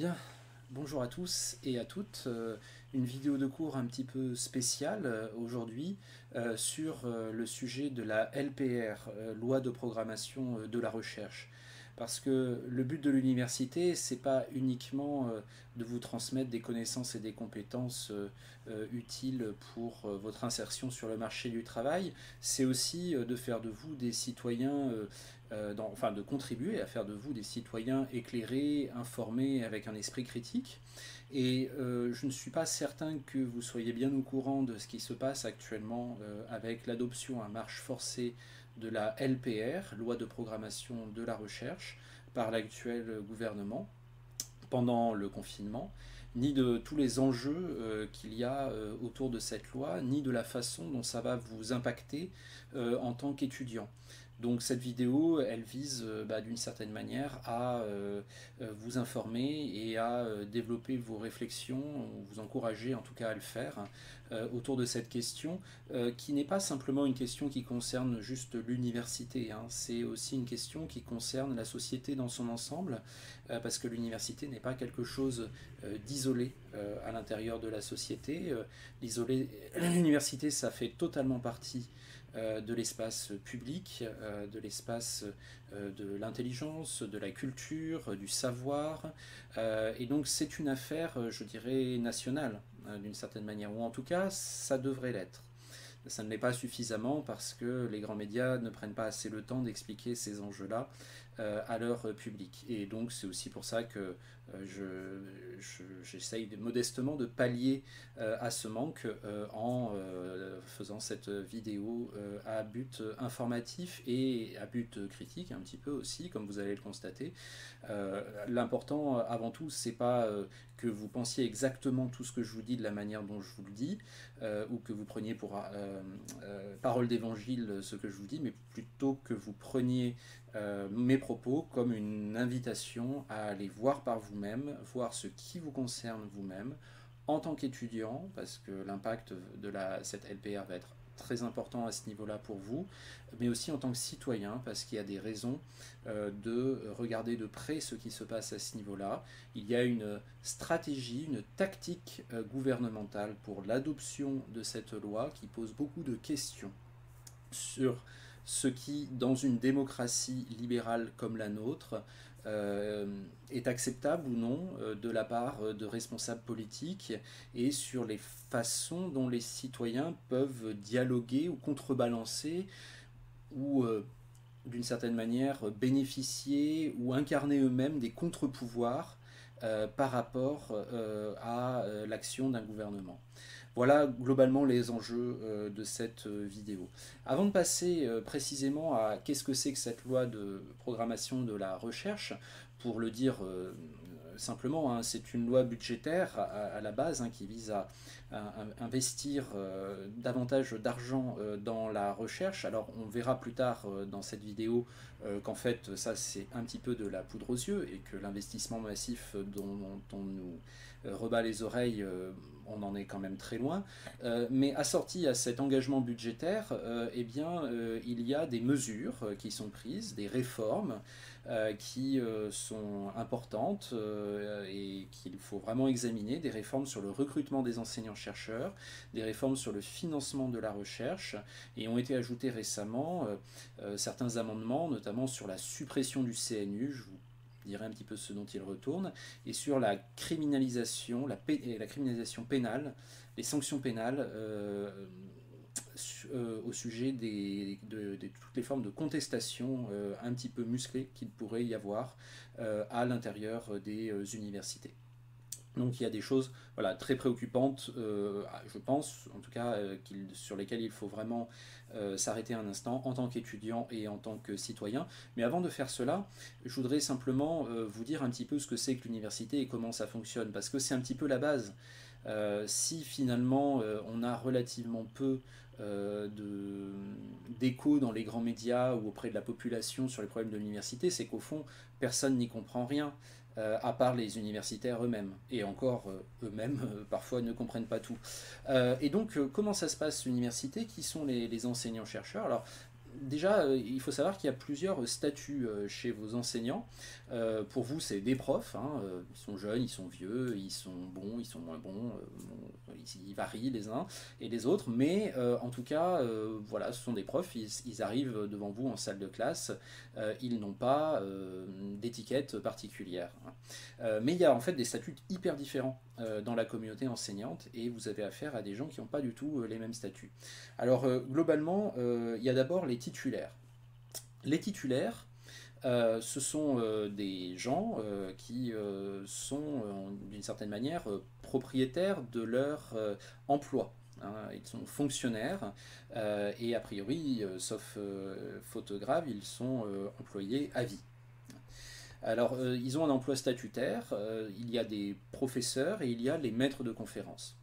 Bien, bonjour à tous et à toutes. Une vidéo de cours un petit peu spéciale aujourd'hui sur le sujet de la LPR, loi de programmation de la recherche. Parce que le but de l'université, c'est pas uniquement de vous transmettre des connaissances et des compétences utiles pour votre insertion sur le marché du travail, c'est aussi de faire de vous des citoyens enfin de contribuer à faire de vous des citoyens éclairés, informés, avec un esprit critique. Et je ne suis pas certain que vous soyez bien au courant de ce qui se passe actuellement avec l'adoption à marche forcée de la LPR, loi de programmation de la recherche, par l'actuel gouvernement pendant le confinement, ni de tous les enjeux qu'il y a autour de cette loi, ni de la façon dont ça va vous impacter en tant qu'étudiant. Donc cette vidéo, elle vise d'une certaine manière à vous informer et à développer vos réflexions, vous encourager en tout cas à le faire, autour de cette question, qui n'est pas simplement une question qui concerne juste l'université, hein. C'est aussi une question qui concerne la société dans son ensemble, parce que l'université n'est pas quelque chose d'isolé à l'intérieur de la société. L'université, ça fait totalement partie de l'espace public, de l'espace de l'intelligence, de la culture, du savoir. Et donc c'est une affaire, je dirais, nationale, d'une certaine manière, ou en tout cas, ça devrait l'être. Ça ne l'est pas suffisamment parce que les grands médias ne prennent pas assez le temps d'expliquer ces enjeux-là à leur public. Et donc c'est aussi pour ça que j'essaye modestement de pallier à ce manque en faisant cette vidéo à but informatif et à but critique un petit peu aussi, comme vous allez le constater. L'important avant tout, c'est pas que vous pensiez exactement tout ce que je vous dis de la manière dont je vous le dis, ou que vous preniez pour parole d'évangile ce que je vous dis, mais plutôt que vous preniez mes propos comme une invitation à aller voir par vous-même, voir ce qui vous concerne vous-même, en tant qu'étudiant, parce que l'impact de cette LPR va être très important à ce niveau-là pour vous, mais aussi en tant que citoyen, parce qu'il y a des raisons de regarder de près ce qui se passe à ce niveau-là. Il y a une stratégie, une tactique gouvernementale pour l'adoption de cette loi qui pose beaucoup de questions sur ce qui, dans une démocratie libérale comme la nôtre, euh, est acceptable ou non de la part de responsables politiques, et sur les façons dont les citoyens peuvent dialoguer ou contrebalancer ou d'une certaine manière bénéficier ou incarner eux-mêmes des contre-pouvoirs par rapport à l'action d'un gouvernement. Voilà globalement les enjeux de cette vidéo. Avant de passer précisément à qu'est-ce que c'est que cette loi de programmation de la recherche, pour le dire simplement, hein, c'est une loi budgétaire à la base, hein, qui vise à investir davantage d'argent dans la recherche. Alors on verra plus tard dans cette vidéo qu'en fait ça c'est un petit peu de la poudre aux yeux et que l'investissement massif dont on nous rebat les oreilles, on en est quand même très loin. Mais assorti à cet engagement budgétaire, eh bien, il y a des mesures qui sont prises, des réformes qui sont importantes et qu'il faut vraiment examiner, des réformes sur le recrutement des enseignants-chercheurs, des réformes sur le financement de la recherche, et ont été ajoutés récemment certains amendements, notamment sur la suppression du CNU, je vous dirai un petit peu ce dont il retourne, et sur la criminalisation, la criminalisation pénale, les sanctions pénales au sujet de toutes les formes de contestation un petit peu musclées qu'il pourrait y avoir à l'intérieur des universités. Donc il y a des choses, voilà, très préoccupantes, je pense, en tout cas, sur lesquelles il faut vraiment s'arrêter un instant en tant qu'étudiant et en tant que citoyen. Mais avant de faire cela, je voudrais simplement vous dire un petit peu ce que c'est que l'université et comment ça fonctionne, parce que c'est un petit peu la base. Si finalement on a relativement peu d'écho dans les grands médias ou auprès de la population sur les problèmes de l'université, c'est qu'au fond, personne n'y comprend rien, à part les universitaires eux-mêmes. Et encore, eux-mêmes, parfois, ne comprennent pas tout. Et donc, comment ça se passe l'université? Qui sont les enseignants-chercheurs? Alors, déjà, il faut savoir qu'il y a plusieurs statuts chez vos enseignants. Pour vous, c'est des profs, hein, ils sont jeunes, ils sont vieux, ils sont bons, ils sont moins bons, ils varient les uns et les autres, mais en tout cas, voilà, ce sont des profs, ils arrivent devant vous en salle de classe, ils n'ont pas d'étiquette particulière. Mais il y a en fait des statuts hyper différents dans la communauté enseignante et vous avez affaire à des gens qui n'ont pas du tout les mêmes statuts. Alors globalement, il y a d'abord les titulaires. Les titulaires, ce sont des gens qui sont d'une certaine manière propriétaires de leur emploi. Hein. Ils sont fonctionnaires et a priori, sauf faute grave, ils sont employés à vie. Alors, ils ont un emploi statutaire, il y a des professeurs et il y a les maîtres de conférences.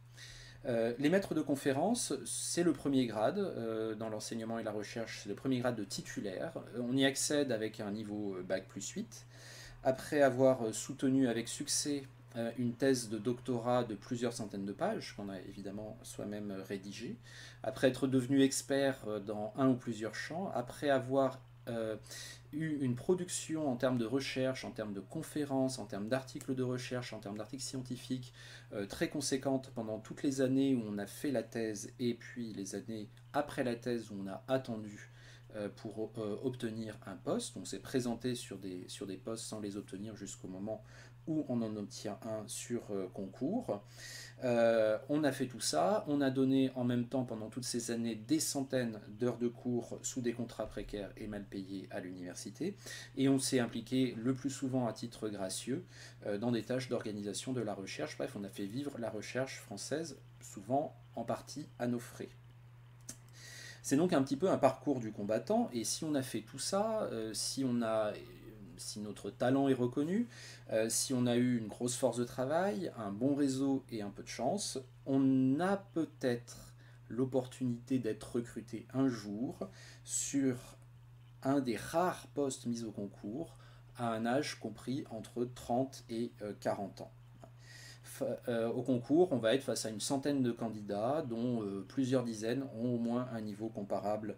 Les maîtres de conférences, c'est le premier grade dans l'enseignement et la recherche, c'est le premier grade de titulaire. On y accède avec un niveau Bac plus 8. Après avoir soutenu avec succès une thèse de doctorat de plusieurs centaines de pages, qu'on a évidemment soi-même rédigée, après être devenu expert dans un ou plusieurs champs, après avoir eu une production en termes de recherche, en termes de conférences, en termes d'articles de recherche, en termes d'articles scientifiques très conséquente pendant toutes les années où on a fait la thèse et puis les années après la thèse où on a attendu pour obtenir un poste. On s'est présenté sur des postes sans les obtenir jusqu'au moment où on en obtient un sur concours. On a fait tout ça, on a donné en même temps pendant toutes ces années des centaines d'heures de cours sous des contrats précaires et mal payés à l'université et on s'est impliqué le plus souvent à titre gracieux dans des tâches d'organisation de la recherche. Bref, on a fait vivre la recherche française souvent en partie à nos frais. C'est donc un petit peu un parcours du combattant et si on a fait tout ça, si notre talent est reconnu, si on a eu une grosse force de travail, un bon réseau et un peu de chance, on a peut-être l'opportunité d'être recruté un jour sur un des rares postes mis au concours à un âge compris entre 30 et 40 ans. Au concours, on va être face à une centaine de candidats, dont plusieurs dizaines ont au moins un niveau comparable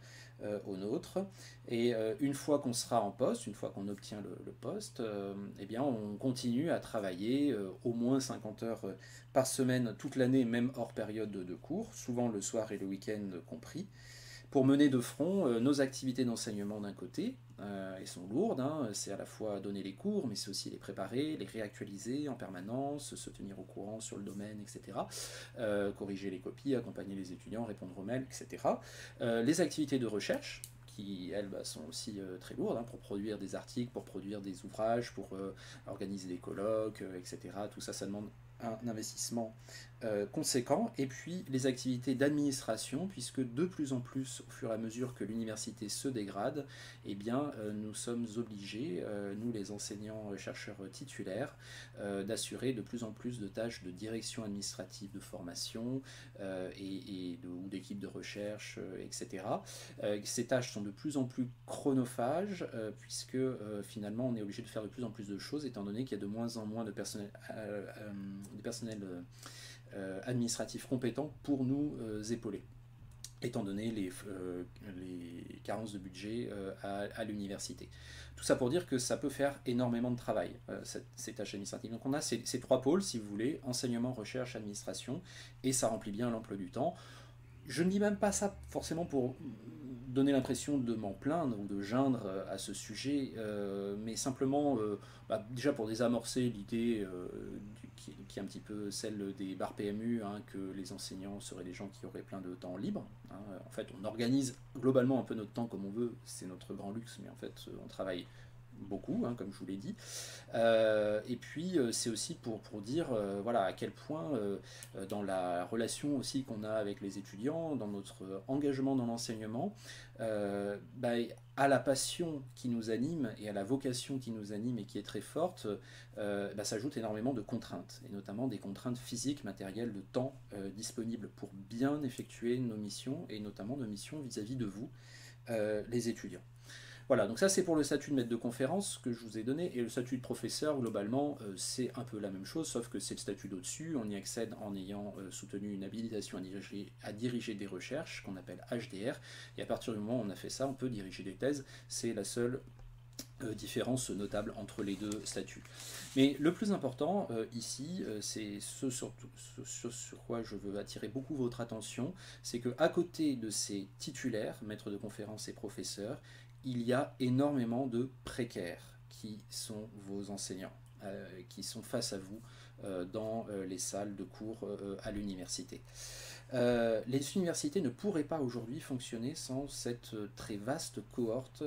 au nôtre. Et une fois qu'on sera en poste, une fois qu'on obtient le poste, eh bien, on continue à travailler au moins 50 heures par semaine toute l'année, même hors période de cours, souvent le soir et le week-end compris, pour mener de front nos activités d'enseignement d'un côté. Elles sont lourdes, hein, c'est à la fois donner les cours, mais c'est aussi les préparer, les réactualiser en permanence, se tenir au courant sur le domaine, etc. Corriger les copies, accompagner les étudiants, répondre aux mails, etc. Les activités de recherche, qui elles sont aussi très lourdes, hein, pour produire des articles, pour produire des ouvrages, pour organiser des colloques, etc. Tout ça, ça demande un investissement conséquent, et puis les activités d'administration, puisque de plus en plus, au fur et à mesure que l'université se dégrade, eh bien, nous sommes obligés, nous les enseignants chercheurs titulaires, d'assurer de plus en plus de tâches de direction administrative de formation ou d'équipe de recherche, etc. Ces tâches sont de plus en plus chronophages, puisque finalement on est obligé de faire de plus en plus de choses, étant donné qu'il y a de moins en moins de personnel administratifs compétents pour nous épauler, étant donné les carences de budget à l'université. Tout ça pour dire que ça peut faire énormément de travail, ces tâches administratives. Donc on a ces trois pôles, si vous voulez, enseignement, recherche, administration, et ça remplit bien l'emploi du temps. Je ne dis même pas ça forcément pour donner l'impression de m'en plaindre ou de geindre à ce sujet, mais simplement déjà pour désamorcer l'idée qui est un petit peu celle des bars PMU, hein, que les enseignants seraient des gens qui auraient plein de temps libre. Hein. En fait, on organise globalement un peu notre temps comme on veut, c'est notre grand luxe, mais en fait, on travaille beaucoup, hein, comme je vous l'ai dit. Et puis c'est aussi pour dire voilà, à quel point dans la relation aussi qu'on a avec les étudiants, dans notre engagement dans l'enseignement, à la passion qui nous anime et à la vocation qui nous anime et qui est très forte, s'ajoutent énormément de contraintes, et notamment des contraintes physiques, matérielles, de temps disponibles pour bien effectuer nos missions, et notamment nos missions vis-à-vis de vous, les étudiants. Voilà, donc ça c'est pour le statut de maître de conférence que je vous ai donné, et le statut de professeur, globalement, c'est un peu la même chose, sauf que c'est le statut d'au-dessus, on y accède en ayant soutenu une habilitation à diriger des recherches, qu'on appelle HDR, et à partir du moment où on a fait ça, on peut diriger des thèses, c'est la seule différence notable entre les deux statuts. Mais le plus important ici, c'est ce sur quoi je veux attirer beaucoup votre attention, c'est qu'à côté de ces titulaires, maîtres de conférences et professeurs, il y a énormément de précaires qui sont vos enseignants, qui sont face à vous dans les salles de cours à l'université. Les universités ne pourraient pas aujourd'hui fonctionner sans cette très vaste cohorte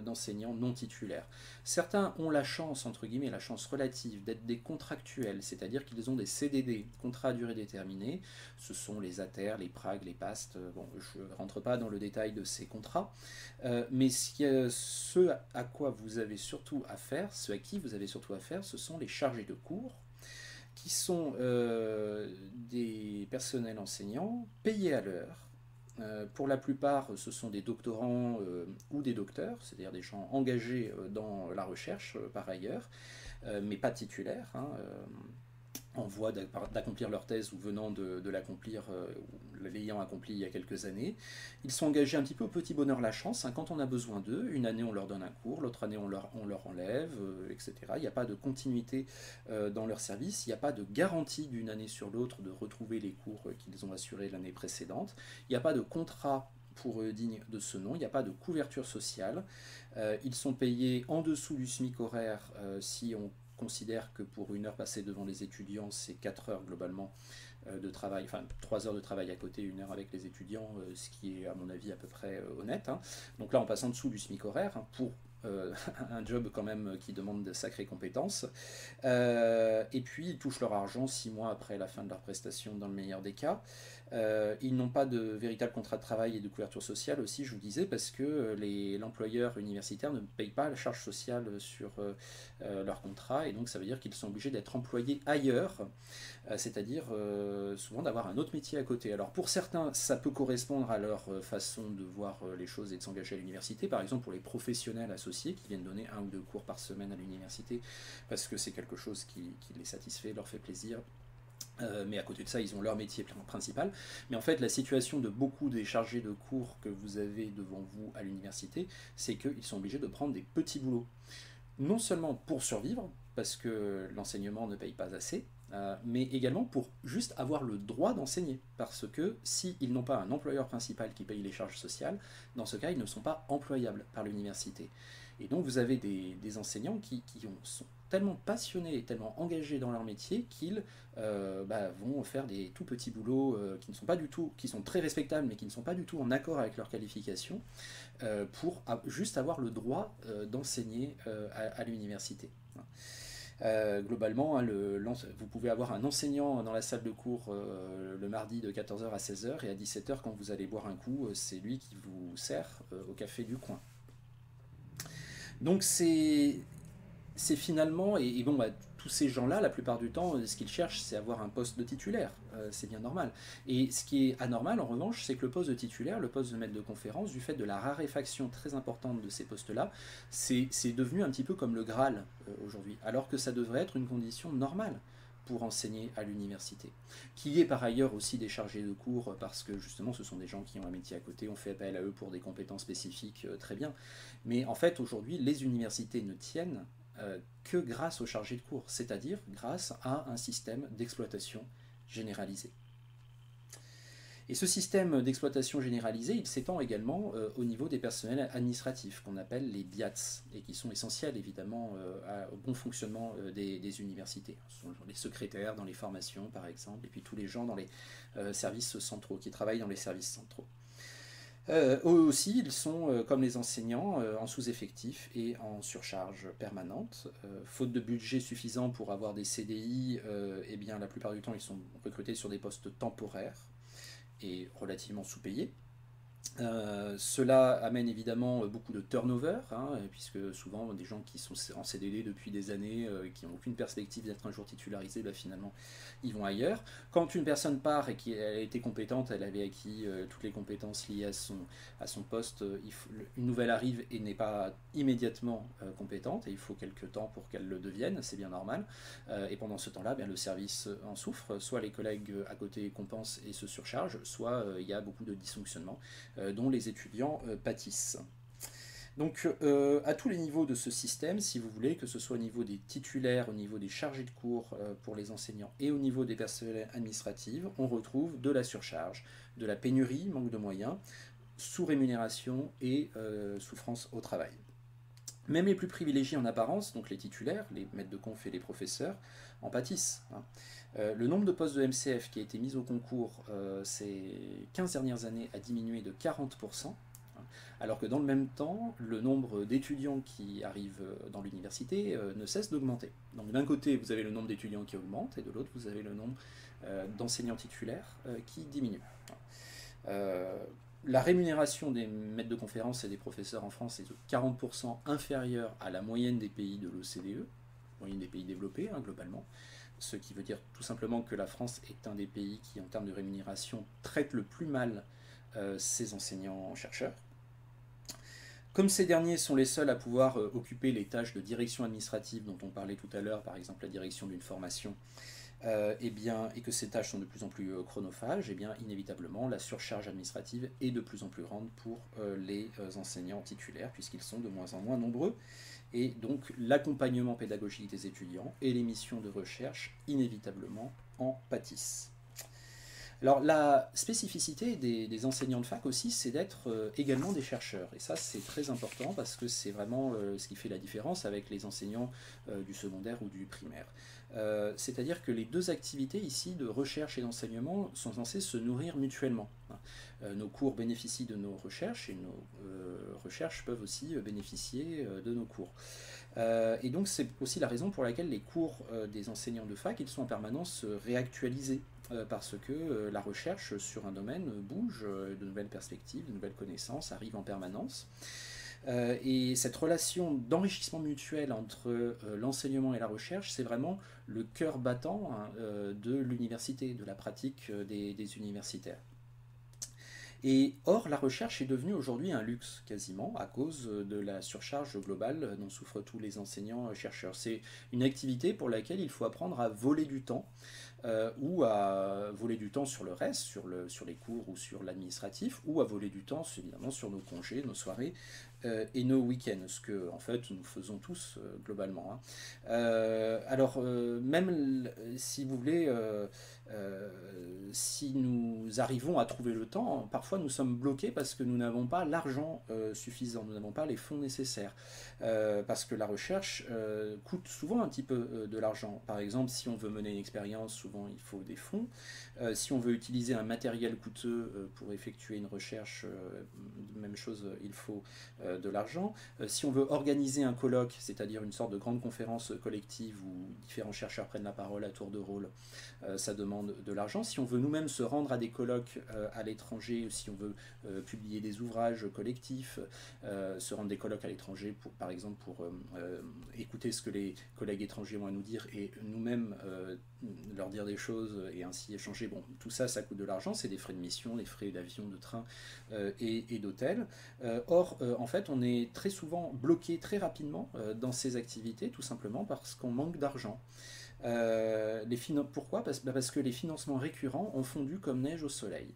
d'enseignants non titulaires. Certains ont la chance, entre guillemets, la chance relative d'être des contractuels, c'est-à-dire qu'ils ont des CDD, contrats à durée déterminée. Ce sont les ATER, les PRAG, les PAST. Bon, je ne rentre pas dans le détail de ces contrats, mais ce à quoi vous avez surtout affaire, ce à qui vous avez surtout affaire, ce sont les chargés de cours, qui sont des personnels enseignants payés à l'heure. Pour la plupart, ce sont des doctorants ou des docteurs, c'est-à-dire des gens engagés dans la recherche par ailleurs, mais pas titulaires, hein, en voie d'accomplir leur thèse ou venant de l'accomplir, ou l'ayant accompli il y a quelques années. Ils sont engagés un petit peu au petit bonheur la chance, hein, quand on a besoin d'eux. Une année on leur donne un cours, l'autre année on leur enlève, etc. Il n'y a pas de continuité dans leur service, il n'y a pas de garantie d'une année sur l'autre de retrouver les cours qu'ils ont assurés l'année précédente, il n'y a pas de contrat pour eux digne de ce nom, il n'y a pas de couverture sociale, ils sont payés en dessous du SMIC horaire si on considère que pour une heure passée devant les étudiants, c'est 4 heures globalement de travail, enfin 3 heures de travail à côté, 1 heure avec les étudiants, ce qui est à mon avis à peu près honnête, hein. Donc là on passe en dessous du SMIC horaire, hein, pour un job quand même qui demande de sacrées compétences. Et puis ils touchent leur argent 6 mois après la fin de leur prestation dans le meilleur des cas. Ils n'ont pas de véritable contrat de travail et de couverture sociale aussi, je vous disais, parce que l'employeur universitaire ne paye pas la charge sociale sur leur contrat, et donc ça veut dire qu'ils sont obligés d'être employés ailleurs, c'est-à-dire souvent d'avoir un autre métier à côté. Alors pour certains, ça peut correspondre à leur façon de voir les choses et de s'engager à l'université, par exemple pour les professionnels associés qui viennent donner 1 ou 2 cours par semaine à l'université, parce que c'est quelque chose qui les satisfait, leur fait plaisir. Mais à côté de ça, ils ont leur métier principal. Mais en fait, la situation de beaucoup des chargés de cours que vous avez devant vous à l'université, c'est qu'ils sont obligés de prendre des petits boulots. Non seulement pour survivre, parce que l'enseignement ne paye pas assez, mais également pour juste avoir le droit d'enseigner. Parce que s'ils n'ont pas un employeur principal qui paye les charges sociales, dans ce cas, ils ne sont pas employables par l'université. Et donc vous avez des enseignants qui sont tellement passionnés et tellement engagés dans leur métier qu'ils vont faire des tout petits boulots qui ne sont pas du tout, qui sont très respectables, mais qui ne sont pas du tout en accord avec leur qualification, pour juste avoir le droit d'enseigner à l'université. Globalement, hein, vous pouvez avoir un enseignant dans la salle de cours le mardi de 14h à 16h, et à 17h, quand vous allez boire un coup, c'est lui qui vous sert au café du coin. Donc c'est finalement, et bon, tous ces gens-là, la plupart du temps, ce qu'ils cherchent, c'est avoir un poste de titulaire. C'est bien normal. Et ce qui est anormal, en revanche, c'est que le poste de titulaire, le poste de maître de conférence, du fait de la raréfaction très importante de ces postes-là, c'est devenu un petit peu comme le Graal aujourd'hui, alors que ça devrait être une condition normale pour enseigner à l'université. Qu'il y ait par ailleurs aussi des chargés de cours, parce que justement ce sont des gens qui ont un métier à côté, on fait appel à eux pour des compétences spécifiques, très bien. Mais en fait aujourd'hui les universités ne tiennent que grâce aux chargés de cours, c'est-à-dire grâce à un système d'exploitation généralisé. Et ce système d'exploitation généralisée, il s'étend également au niveau des personnels administratifs, qu'on appelle les BIATS, et qui sont essentiels évidemment au bon fonctionnement des universités. Ce sont les secrétaires dans les formations par exemple, et puis tous les gens dans les services centraux, qui travaillent dans les services centraux. Eux aussi, ils sont, comme les enseignants, en sous-effectif et en surcharge permanente. Faute de budget suffisant pour avoir des CDI, eh bien, la plupart du temps, ils sont recrutés sur des postes temporaires et relativement sous-payés. Cela amène évidemment beaucoup de turnover, hein, puisque souvent des gens qui sont en CDD depuis des années, qui n'ont aucune perspective d'être un jour titularisés, bah, finalement ils vont ailleurs. Quand une personne part et qu'elle a été compétente, elle avait acquis toutes les compétences liées à son poste, une nouvelle arrive et n'est pas immédiatement compétente, et il faut quelques temps pour qu'elle le devienne, c'est bien normal. Et pendant ce temps-là, bien, le service en souffre, soit les collègues à côté compensent et se surchargent, soit il y a beaucoup de dysfonctionnements dont les étudiants pâtissent. Donc à tous les niveaux de ce système, si vous voulez, que ce soit au niveau des titulaires, au niveau des chargés de cours pour les enseignants et au niveau des personnels administratifs, on retrouve de la surcharge, de la pénurie, manque de moyens, sous-rémunération et souffrance au travail. Même les plus privilégiés en apparence, donc les titulaires, les maîtres de conf et les professeurs, en pâtissent. Le nombre de postes de MCF qui a été mis au concours ces 15 dernières années a diminué de 40%, alors que dans le même temps, le nombre d'étudiants qui arrivent dans l'université ne cesse d'augmenter. Donc d'un côté, vous avez le nombre d'étudiants qui augmente, et de l'autre, vous avez le nombre d'enseignants titulaires qui diminue. La rémunération des maîtres de conférences et des professeurs en France est de 40% inférieure à la moyenne des pays de l'OCDE, moyenne des pays développés, hein, globalement. Ce qui veut dire tout simplement que la France est un des pays qui, en termes de rémunération, traite le plus mal ses enseignants-chercheurs. Comme ces derniers sont les seuls à pouvoir occuper les tâches de direction administrative dont on parlait tout à l'heure, par exemple la direction d'une formation, et que ces tâches sont de plus en plus chronophages, inévitablement la surcharge administrative est de plus en plus grande pour les enseignants titulaires, puisqu'ils sont de moins en moins nombreux. Et donc l'accompagnement pédagogique des étudiants et les missions de recherche inévitablement en pâtissent. Alors la spécificité des enseignants de fac aussi, c'est d'être également des chercheurs. Et ça, c'est très important parce que c'est vraiment ce qui fait la différence avec les enseignants du secondaire ou du primaire. C'est-à-dire que les deux activités ici de recherche et d'enseignement sont censées se nourrir mutuellement. Nos cours bénéficient de nos recherches et nos recherches peuvent aussi bénéficier de nos cours. Et donc c'est aussi la raison pour laquelle les cours des enseignants de fac, ils sont en permanence réactualisés. Parce que la recherche sur un domaine bouge, de nouvelles perspectives, de nouvelles connaissances arrivent en permanence. Et cette relation d'enrichissement mutuel entre l'enseignement et la recherche, c'est vraiment le cœur battant de l'université, de la pratique des universitaires. Et or, la recherche est devenue aujourd'hui un luxe quasiment à cause de la surcharge globale dont souffrent tous les enseignants-chercheurs. C'est une activité pour laquelle il faut apprendre à voler du temps ou à voler du temps sur le reste, sur les cours ou sur l'administratif, ou à voler du temps évidemment sur nos congés, nos soirées et nos week-ends, ce que en fait nous faisons tous globalement. Hein. Même si vous voulez, si nous arrivons à trouver le temps, parfois nous sommes bloqués parce que nous n'avons pas l'argent suffisant, nous n'avons pas les fonds nécessaires. Parce que la recherche coûte souvent un petit peu de l'argent. Par exemple, si on veut mener une expérience, souvent il faut des fonds. Si on veut utiliser un matériel coûteux pour effectuer une recherche, même chose, il faut de l'argent. Si on veut organiser un colloque, c'est-à-dire une sorte de grande conférence collective où différents chercheurs prennent la parole à tour de rôle, ça demande de l'argent. Si on veut nous-mêmes se rendre à des colloques à l'étranger, si on veut publier des ouvrages collectifs, se rendre des colloques à l'étranger, par exemple pour écouter ce que les collègues étrangers ont à nous dire et nous-mêmes leur dire des choses et ainsi échanger. Bon, tout ça, ça coûte de l'argent, c'est des frais de mission, des frais d'avion, de train et d'hôtel. Or, en fait, on est très souvent bloqué très rapidement dans ces activités, tout simplement parce qu'on manque d'argent. Pourquoi ? Parce que les financements récurrents ont fondu comme neige au soleil.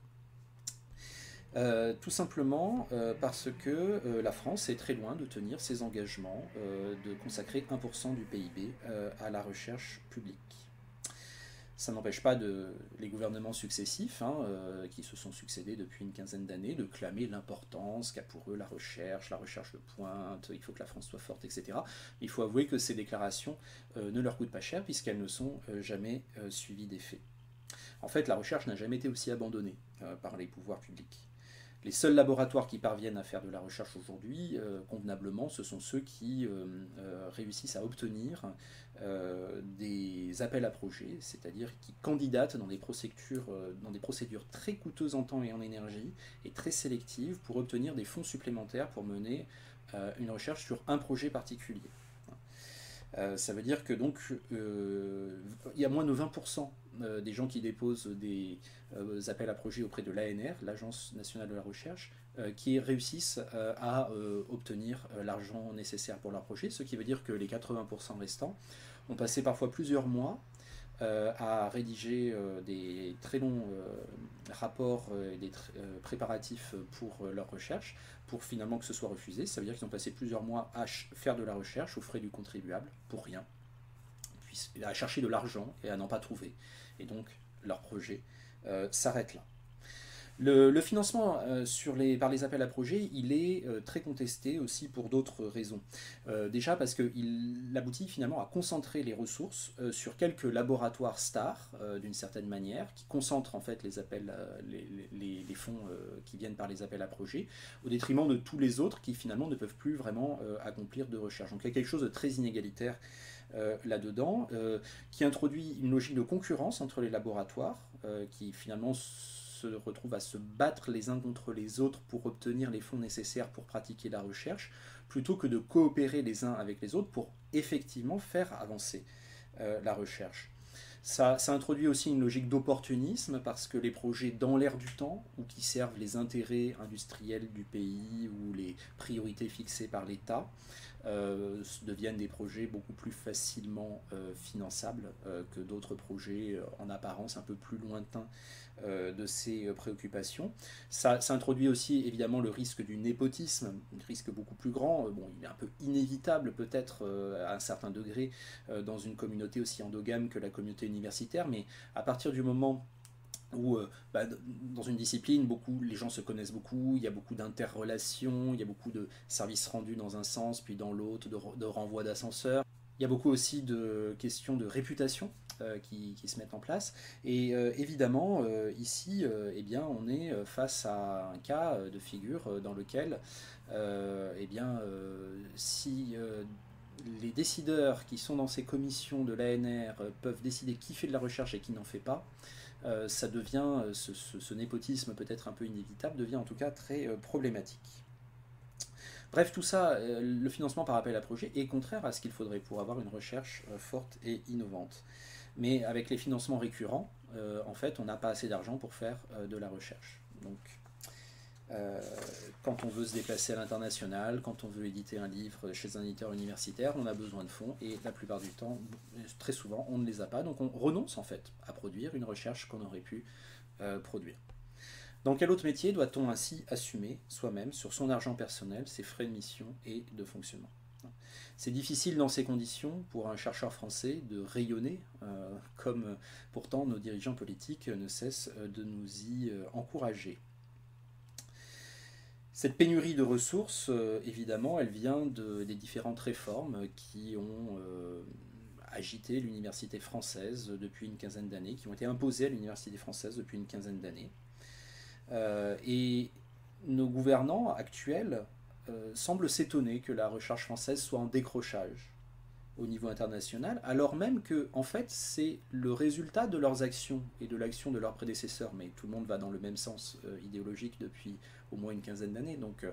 Tout simplement parce que la France est très loin de tenir ses engagements de consacrer 1% du PIB à la recherche publique. Ça n'empêche pas les gouvernements successifs, qui se sont succédés depuis une quinzaine d'années, de clamer l'importance qu'a pour eux la recherche de pointe, il faut que la France soit forte, etc. Il faut avouer que ces déclarations ne leur coûtent pas cher puisqu'elles ne sont jamais suivies d'effets. En fait, la recherche n'a jamais été aussi abandonnée par les pouvoirs publics. Les seuls laboratoires qui parviennent à faire de la recherche aujourd'hui, convenablement, ce sont ceux qui réussissent à obtenir des appels à projets, c'est-à-dire qui candidatent dans des procédures très coûteuses en temps et en énergie et très sélectives pour obtenir des fonds supplémentaires pour mener une recherche sur un projet particulier. Ça veut dire que donc il y a moins de 20% des gens qui déposent des appels à projets auprès de l'ANR, l'Agence nationale de la recherche, qui réussissent à obtenir l'argent nécessaire pour leur projet, ce qui veut dire que les 80% restants ont passé parfois plusieurs mois à rédiger des très longs rapports et des préparatifs pour leur recherche, pour finalement que ce soit refusé. Ça veut dire qu'ils ont passé plusieurs mois à faire de la recherche aux frais du contribuable, pour rien, à chercher de l'argent et à n'en pas trouver. Et donc leur projet s'arrête là. Le financement par les appels à projets, il est très contesté aussi pour d'autres raisons. Déjà parce qu'il aboutit finalement à concentrer les ressources sur quelques laboratoires stars, d'une certaine manière, qui concentrent en fait les fonds qui viennent par les appels à projets, au détriment de tous les autres qui finalement ne peuvent plus vraiment accomplir de recherche. Donc il y a quelque chose de très inégalitaire là-dedans, qui introduit une logique de concurrence entre les laboratoires, qui finalement se retrouvent à se battre les uns contre les autres pour obtenir les fonds nécessaires pour pratiquer la recherche, plutôt que de coopérer les uns avec les autres pour effectivement faire avancer la recherche. Ça introduit aussi une logique d'opportunisme parce que les projets dans l'air du temps ou qui servent les intérêts industriels du pays ou les priorités fixées par l'État deviennent des projets beaucoup plus facilement finançables que d'autres projets en apparence un peu plus lointains de ces préoccupations. Ça introduit aussi évidemment le risque du népotisme, un risque beaucoup plus grand. Bon, il est un peu inévitable peut-être à un certain degré dans une communauté aussi endogame que la communauté universitaire, mais à partir du moment où dans une discipline, les gens se connaissent beaucoup, il y a beaucoup d'interrelations, il y a beaucoup de services rendus dans un sens, puis dans l'autre, de renvoi d'ascenseurs. Il y a beaucoup aussi de questions de réputation qui se mettent en place. Et évidemment, ici, eh bien, on est face à un cas de figure dans lequel si les décideurs qui sont dans ces commissions de l'ANR peuvent décider qui fait de la recherche et qui n'en fait pas, ça devient, ce népotisme peut-être un peu inévitable, devient en tout cas très problématique. Bref, tout ça, le financement par appel à projet est contraire à ce qu'il faudrait pour avoir une recherche forte et innovante. Mais avec les financements récurrents, en fait, on n'a pas assez d'argent pour faire de la recherche. Donc, quand on veut se déplacer à l'international, quand on veut éditer un livre chez un éditeur universitaire, on a besoin de fonds et la plupart du temps, très souvent, on ne les a pas. Donc on renonce en fait à produire une recherche qu'on aurait pu produire. Dans quel autre métier doit-on ainsi assumer soi-même sur son argent personnel, ses frais de mission et de fonctionnement? C'est difficile dans ces conditions pour un chercheur français de rayonner, comme pourtant nos dirigeants politiques ne cessent de nous y encourager. Cette pénurie de ressources, évidemment, elle vient des différentes réformes qui ont agité l'université française depuis une quinzaine d'années, qui ont été imposées à l'université française depuis une quinzaine d'années. Et nos gouvernants actuels semblent s'étonner que la recherche française soit en décrochage au niveau international, alors même que en fait c'est le résultat de leurs actions et de l'action de leurs prédécesseurs, mais tout le monde va dans le même sens idéologique depuis au moins une quinzaine d'années, donc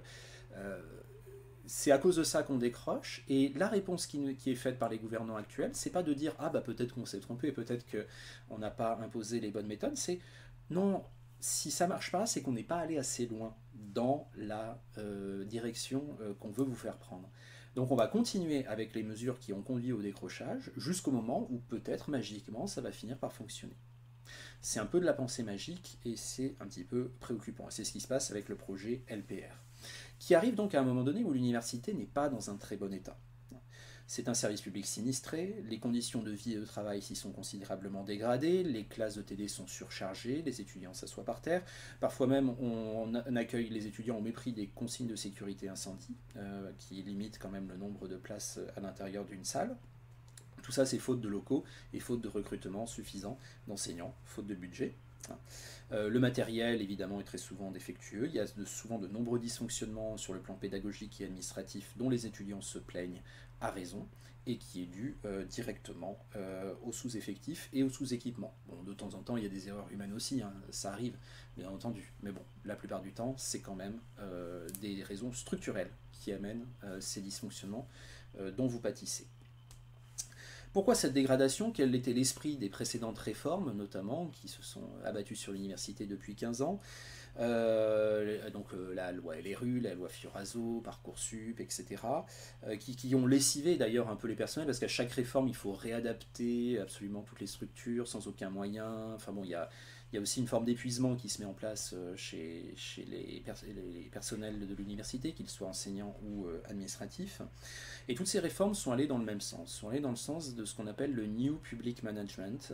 c'est à cause de ça qu'on décroche, et la réponse qui est faite par les gouvernants actuels, c'est pas de dire ah bah peut-être qu'on s'est trompé, peut-être qu'on n'a pas imposé les bonnes méthodes, c'est non, si ça marche pas, c'est qu'on n'est pas allé assez loin dans la direction qu'on veut vous faire prendre. Donc on va continuer avec les mesures qui ont conduit au décrochage jusqu'au moment où peut-être magiquement ça va finir par fonctionner. C'est un peu de la pensée magique et c'est un petit peu préoccupant. C'est ce qui se passe avec le projet LPR, qui arrive donc à un moment donné où l'université n'est pas dans un très bon état. C'est un service public sinistré, les conditions de vie et de travail s'y sont considérablement dégradées, les classes de TD sont surchargées, les étudiants s'assoient par terre, parfois même on accueille les étudiants au mépris des consignes de sécurité incendie, qui limitent quand même le nombre de places à l'intérieur d'une salle. Tout ça c'est faute de locaux et faute de recrutement suffisant d'enseignants, faute de budget. Le matériel, évidemment, est très souvent défectueux. Il y a souvent de nombreux dysfonctionnements sur le plan pédagogique et administratif dont les étudiants se plaignent à raison et qui est dû directement aux sous-effectifs et aux sous-équipements. Bon, de temps en temps, il y a des erreurs humaines aussi, hein, ça arrive, bien entendu. Mais bon, la plupart du temps, c'est quand même des raisons structurelles qui amènent ces dysfonctionnements dont vous pâtissez. Pourquoi cette dégradation? Quel était l'esprit des précédentes réformes, notamment, qui se sont abattues sur l'université depuis 15 ans? La loi LRU, la loi Fioraso, Parcoursup, etc., qui ont lessivé d'ailleurs un peu les personnels, parce qu'à chaque réforme, il faut réadapter absolument toutes les structures sans aucun moyen. Enfin bon, il y a aussi une forme d'épuisement qui se met en place chez les personnels de l'université, qu'ils soient enseignants ou administratifs. Et toutes ces réformes sont allées dans le même sens, sont allées dans le sens de ce qu'on appelle le New Public Management,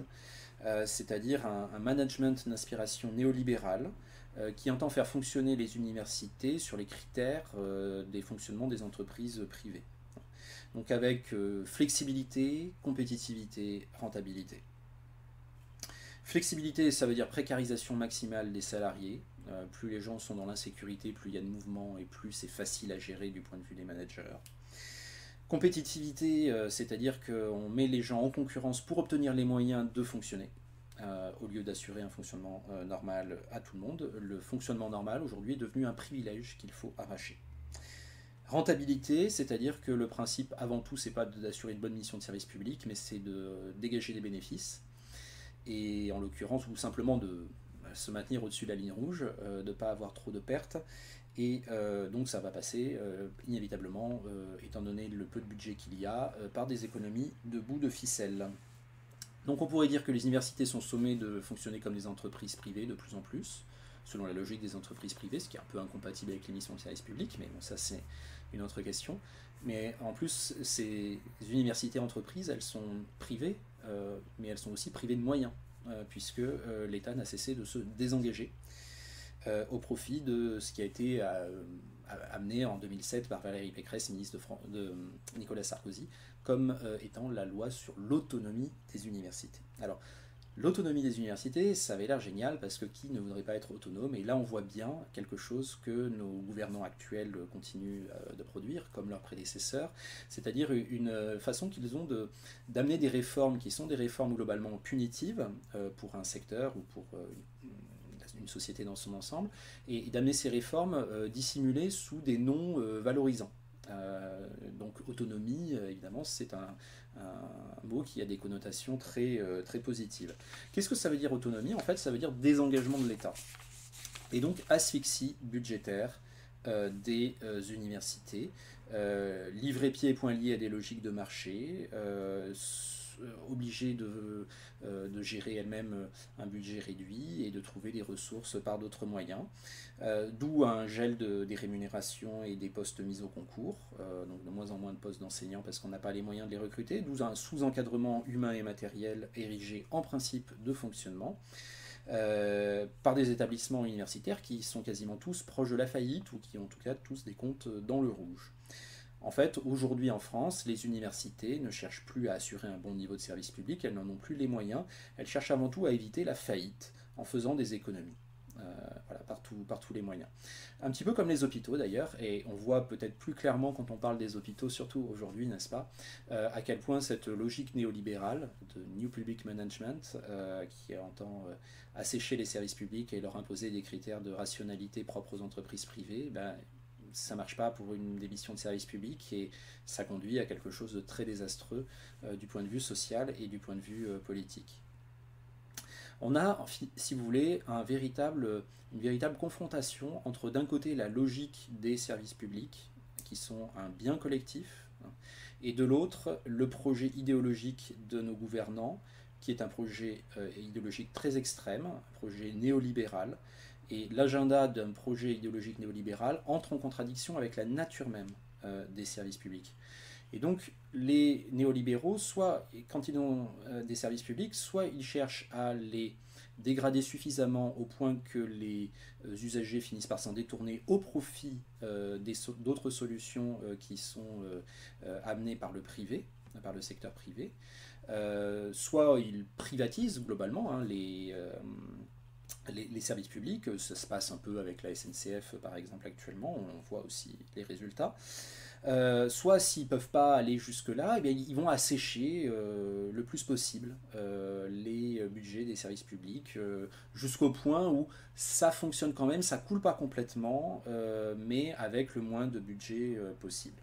c'est-à-dire un management d'inspiration néolibérale qui entend faire fonctionner les universités sur les critères des fonctionnements des entreprises privées. Donc avec flexibilité, compétitivité, rentabilité. Flexibilité, ça veut dire précarisation maximale des salariés. Plus les gens sont dans l'insécurité, plus il y a de mouvements et plus c'est facile à gérer du point de vue des managers. Compétitivité, c'est-à-dire qu'on met les gens en concurrence pour obtenir les moyens de fonctionner, au lieu d'assurer un fonctionnement normal à tout le monde. Le fonctionnement normal, aujourd'hui, est devenu un privilège qu'il faut arracher. Rentabilité, c'est-à-dire que le principe, avant tout, c'est pas d'assurer une bonne mission de service public, mais c'est de dégager des bénéfices, et en l'occurrence, ou simplement de se maintenir au-dessus de la ligne rouge, de ne pas avoir trop de pertes. Et donc ça va passer inévitablement, étant donné le peu de budget qu'il y a, par des économies de bout de ficelle. Donc on pourrait dire que les universités sont sommées de fonctionner comme des entreprises privées de plus en plus, selon la logique des entreprises privées, ce qui est un peu incompatible avec les missions de service public, mais bon, ça c'est une autre question. Mais en plus, ces universités-entreprises, elles sont privées, mais elles sont aussi privées de moyens, puisque l'État n'a cessé de se désengager au profit de ce qui a été amené en 2007 par Valérie Pécresse, ministre de Nicolas Sarkozy, comme étant la loi sur l'autonomie des universités. Alors, l'autonomie des universités, ça avait l'air génial, parce que qui ne voudrait pas être autonome? Et là, on voit bien quelque chose que nos gouvernants actuels continuent de produire, comme leurs prédécesseurs, c'est-à-dire une façon qu'ils ont d'amener des réformes qui sont des réformes globalement punitives pour un secteur ou pour une société dans son ensemble, et d'amener ces réformes dissimulées sous des noms valorisants. Donc autonomie, évidemment, c'est un mot qui a des connotations très positives. Qu'est-ce que ça veut dire autonomie? En fait, ça veut dire désengagement de l'État. Et donc asphyxie budgétaire des universités, livrer pied et poings liés à des logiques de marché, obligée de gérer elle-même un budget réduit et de trouver des ressources par d'autres moyens, d'où un gel des rémunérations et des postes mis au concours, donc de moins en moins de postes d'enseignants parce qu'on n'a pas les moyens de les recruter, d'où un sous-encadrement humain et matériel érigé en principe de fonctionnement, par des établissements universitaires qui sont quasiment tous proches de la faillite ou qui ont en tout cas tous des comptes dans le rouge. En fait, aujourd'hui en France, les universités ne cherchent plus à assurer un bon niveau de service public, elles n'en ont plus les moyens, elles cherchent avant tout à éviter la faillite en faisant des économies. Voilà, par tous les moyens. Un petit peu comme les hôpitaux d'ailleurs, et on voit peut-être plus clairement quand on parle des hôpitaux, surtout aujourd'hui, n'est-ce pas, à quel point cette logique néolibérale de New Public Management, qui entend assécher les services publics et leur imposer des critères de rationalité propres aux entreprises privées, ça ne marche pas pour une des missions de service public et ça conduit à quelque chose de très désastreux du point de vue social et du point de vue politique. On a, si vous voulez, une véritable confrontation entre d'un côté la logique des services publics, qui sont un bien collectif, et de l'autre le projet idéologique de nos gouvernants, qui est un projet idéologique très extrême, un projet néolibéral, et l'agenda d'un projet idéologique néolibéral entre en contradiction avec la nature même des services publics. Et donc les néolibéraux, soit quand ils ont des services publics, soit ils cherchent à les dégrader suffisamment au point que les usagers finissent par s'en détourner au profit d'autres solutions qui sont amenées par le privé, par le secteur privé, soit ils privatisent globalement les services publics, ça se passe un peu avec la SNCF par exemple actuellement, on voit aussi les résultats. Soit s'ils ne peuvent pas aller jusque-là, eh bien, ils vont assécher le plus possible les budgets des services publics jusqu'au point où ça fonctionne quand même, ça coule pas complètement, mais avec le moins de budget possible.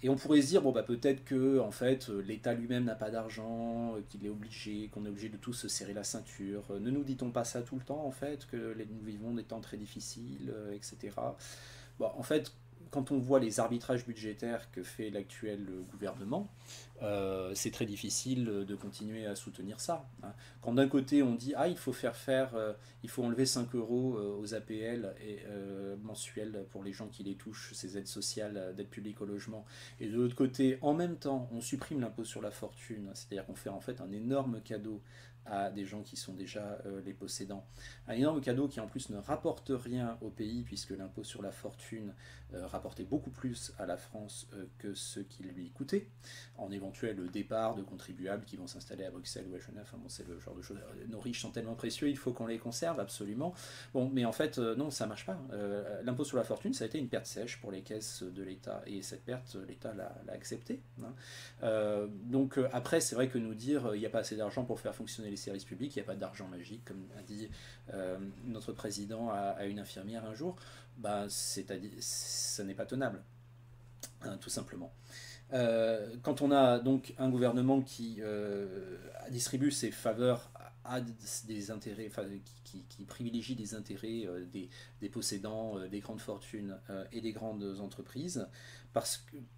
Et on pourrait se dire, bon, bah, peut-être que en fait, l'État lui-même n'a pas d'argent, qu'il est obligé, qu'on est obligé de tous se serrer la ceinture. Ne nous dit-on pas ça tout le temps, en fait, que nous vivons des temps très difficiles, etc. Bon, en fait, quand on voit les arbitrages budgétaires que fait l'actuel gouvernement, c'est très difficile de continuer à soutenir ça, hein. Quand d'un côté on dit ah il faut il faut enlever 5 euros aux APL mensuels pour les gens qui les touchent, ces aides sociales d'aide publique au logement, et de l'autre côté en même temps on supprime l'impôt sur la fortune, c'est-à-dire qu'on fait en fait un énorme cadeau à des gens qui sont déjà les possédants. Un énorme cadeau qui en plus ne rapporte rien au pays puisque l'impôt sur la fortune rapportait beaucoup plus à la France que ce qui lui coûtait, en éventuel départ de contribuables qui vont s'installer à Bruxelles ou à Genève. Enfin bon, c'est le genre de choses. Nos riches sont tellement précieux, il faut qu'on les conserve absolument. Bon, mais en fait, non, ça marche pas. L'impôt sur la fortune, ça a été une perte sèche pour les caisses de l'État, et cette perte, l'État l'a acceptée, hein. Donc après, c'est vrai que nous dire il n'y a pas assez d'argent pour faire fonctionner les services publics, il n'y a pas d'argent magique, comme a dit notre président à une infirmière un jour, bah, ça n'est pas tenable, hein, tout simplement. Quand on a donc un gouvernement qui distribue ses faveurs à des intérêts, enfin, qui privilégie des intérêts des possédants, des grandes fortunes et des grandes entreprises,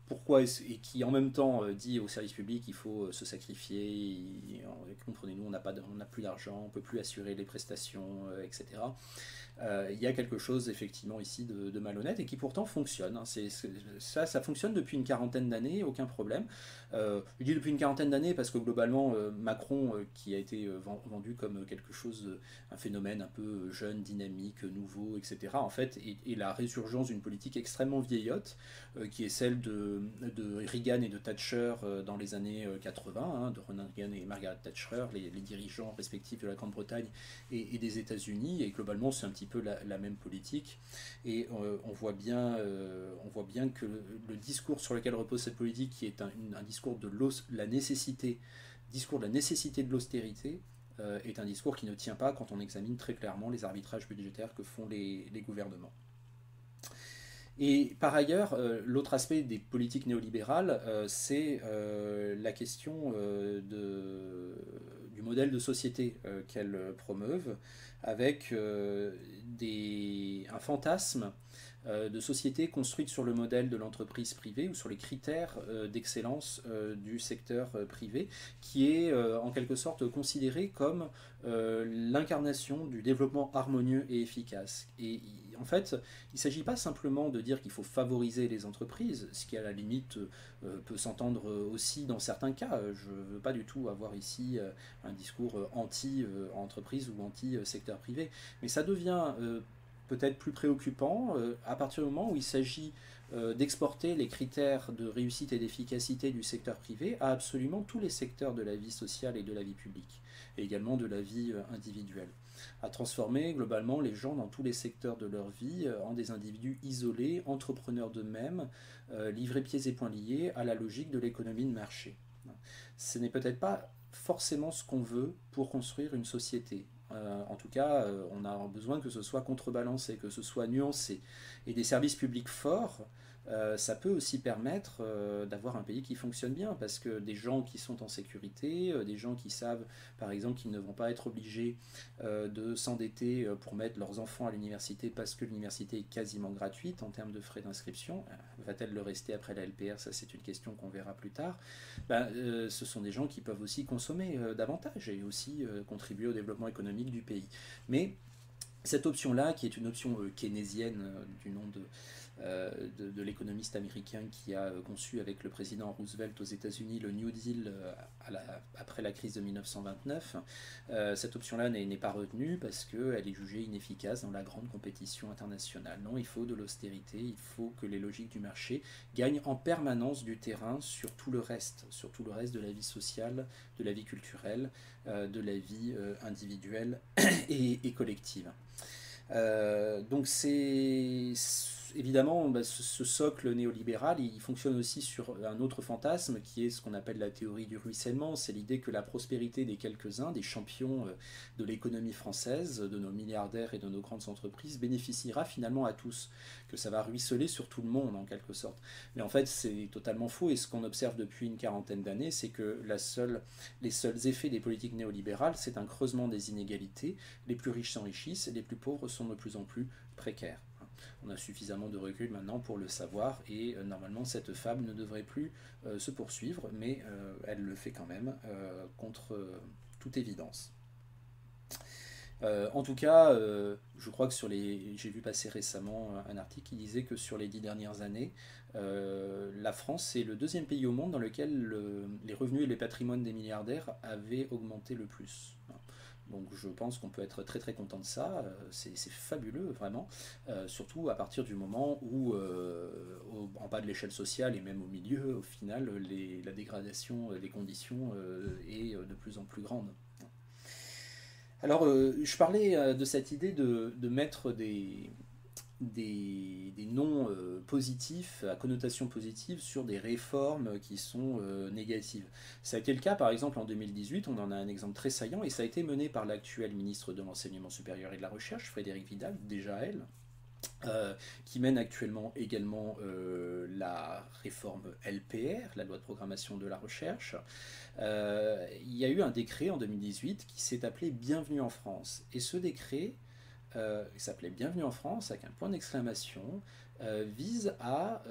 pourquoi et qui en même temps dit au service public qu'il faut se sacrifier, comprenez-nous, on n'a plus d'argent, on ne peut plus assurer les prestations, etc. Il y a quelque chose effectivement ici de malhonnête et qui pourtant fonctionne, hein. Ça fonctionne depuis une quarantaine d'années, aucun problème. Je dis depuis une quarantaine d'années parce que globalement Macron, qui a été vendu comme quelque chose, un phénomène un peu jeune, dynamique, nouveau, etc., en fait, est la résurgence d'une politique extrêmement vieillotte, qui est celle de Reagan et de Thatcher dans les années 80, hein, de Ronald Reagan et Margaret Thatcher, les dirigeants respectifs de la Grande-Bretagne et des États-Unis, et globalement c'est un petit peu la même politique. Et on voit bien que le discours sur lequel repose cette politique, qui est un discours de la nécessité, de l'austérité, est un discours qui ne tient pas quand on examine très clairement les arbitrages budgétaires que font les gouvernements. Et par ailleurs, l'autre aspect des politiques néolibérales, c'est la question du modèle de société qu'elles promeuvent, avec un fantasme de société construite sur le modèle de l'entreprise privée ou sur les critères d'excellence du secteur privé, qui est en quelque sorte considéré comme l'incarnation du développement harmonieux et efficace. Et en fait, il ne s'agit pas simplement de dire qu'il faut favoriser les entreprises, ce qui à la limite peut s'entendre aussi dans certains cas. Je ne veux pas du tout avoir ici un discours anti-entreprise ou anti-secteur privé, mais ça devient peut-être plus préoccupant à partir du moment où il s'agit d'exporter les critères de réussite et d'efficacité du secteur privé à absolument tous les secteurs de la vie sociale et de la vie publique, et également de la vie individuelle, à transformer globalement les gens dans tous les secteurs de leur vie en des individus isolés, entrepreneurs d'eux-mêmes, livrés pieds et poings liés à la logique de l'économie de marché. Ce n'est peut-être pas forcément ce qu'on veut pour construire une société. En tout cas, on a besoin que ce soit contrebalancé, que ce soit nuancé. Et des services publics forts, ça peut aussi permettre d'avoir un pays qui fonctionne bien, parce que des gens qui sont en sécurité, des gens qui savent par exemple qu'ils ne vont pas être obligés de s'endetter pour mettre leurs enfants à l'université parce que l'université est quasiment gratuite en termes de frais d'inscription. Va-t-elle le rester après la LPR? Ça, c'est une question qu'on verra plus tard. Ce sont des gens qui peuvent aussi consommer davantage et aussi contribuer au développement économique du pays. Mais cette option-là, qui est une option keynésienne du nom de l'économiste américain qui a conçu avec le président Roosevelt aux États-Unis le New Deal après la crise de 1929. Cette option-là n'est pas retenue parce qu'elle est jugée inefficace dans la grande compétition internationale. Non, il faut de l'austérité, il faut que les logiques du marché gagnent en permanence du terrain sur tout le reste de la vie sociale, de la vie culturelle, de la vie individuelle et collective. Donc c'est évidemment ce socle néolibéral, il fonctionne aussi sur un autre fantasme qui est ce qu'on appelle la théorie du ruissellement. C'est l'idée que la prospérité des quelques-uns, des champions de l'économie française, de nos milliardaires et de nos grandes entreprises, bénéficiera finalement à tous, que ça va ruisseler sur tout le monde en quelque sorte. Mais en fait c'est totalement faux, et ce qu'on observe depuis une quarantaine d'années, c'est que les seuls effets des politiques néolibérales, c'est un creusement des inégalités. Les plus riches s'enrichissent et les plus pauvres sont de plus en plus précaires. On a suffisamment de recul maintenant pour le savoir, et normalement cette fable ne devrait plus se poursuivre, mais elle le fait quand même contre toute évidence. En tout cas, je crois que j'ai vu passer récemment un article qui disait que sur les 10 dernières années, la France est le deuxième pays au monde dans lequel les revenus et les patrimoines des milliardaires avaient augmenté le plus. Donc je pense qu'on peut être très très content de ça, c'est fabuleux vraiment, surtout à partir du moment où en bas de l'échelle sociale et même au milieu, au final, la dégradation des conditions est de plus en plus grande. Alors je parlais de cette idée de mettre des noms positifs, à connotation positive, sur des réformes qui sont négatives. Ça a été le cas par exemple en 2018, on en a un exemple très saillant, et ça a été mené par l'actuel ministre de l'Enseignement supérieur et de la Recherche, Frédérique Vidal, déjà elle, qui mène actuellement également la réforme LPR, la loi de programmation de la recherche. Il y a eu un décret en 2018 qui s'est appelé Bienvenue en France. Et ce décret, il s'appelait Bienvenue en France avec un point d'exclamation, vise à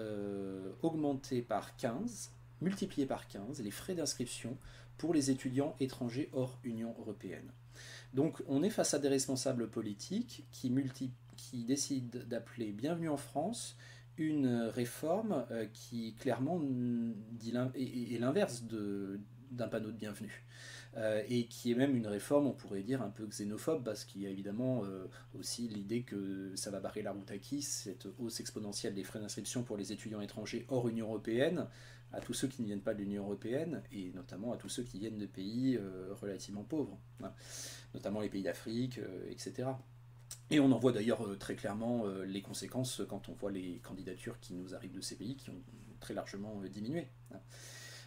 augmenter par 15, multiplier par 15 les frais d'inscription pour les étudiants étrangers hors Union européenne. Donc on est face à des responsables politiques qui décident d'appeler Bienvenue en France une réforme qui clairement est l'inverse d'un panneau de bienvenue. Et qui est même une réforme, on pourrait dire, un peu xénophobe, parce qu'il y a évidemment aussi l'idée que ça va barrer la route à qui, cette hausse exponentielle des frais d'inscription pour les étudiants étrangers hors Union européenne, à tous ceux qui ne viennent pas de l'Union européenne, et notamment à tous ceux qui viennent de pays relativement pauvres, hein, notamment les pays d'Afrique, etc. Et on en voit d'ailleurs très clairement les conséquences quand on voit les candidatures qui nous arrivent de ces pays qui ont très largement diminué.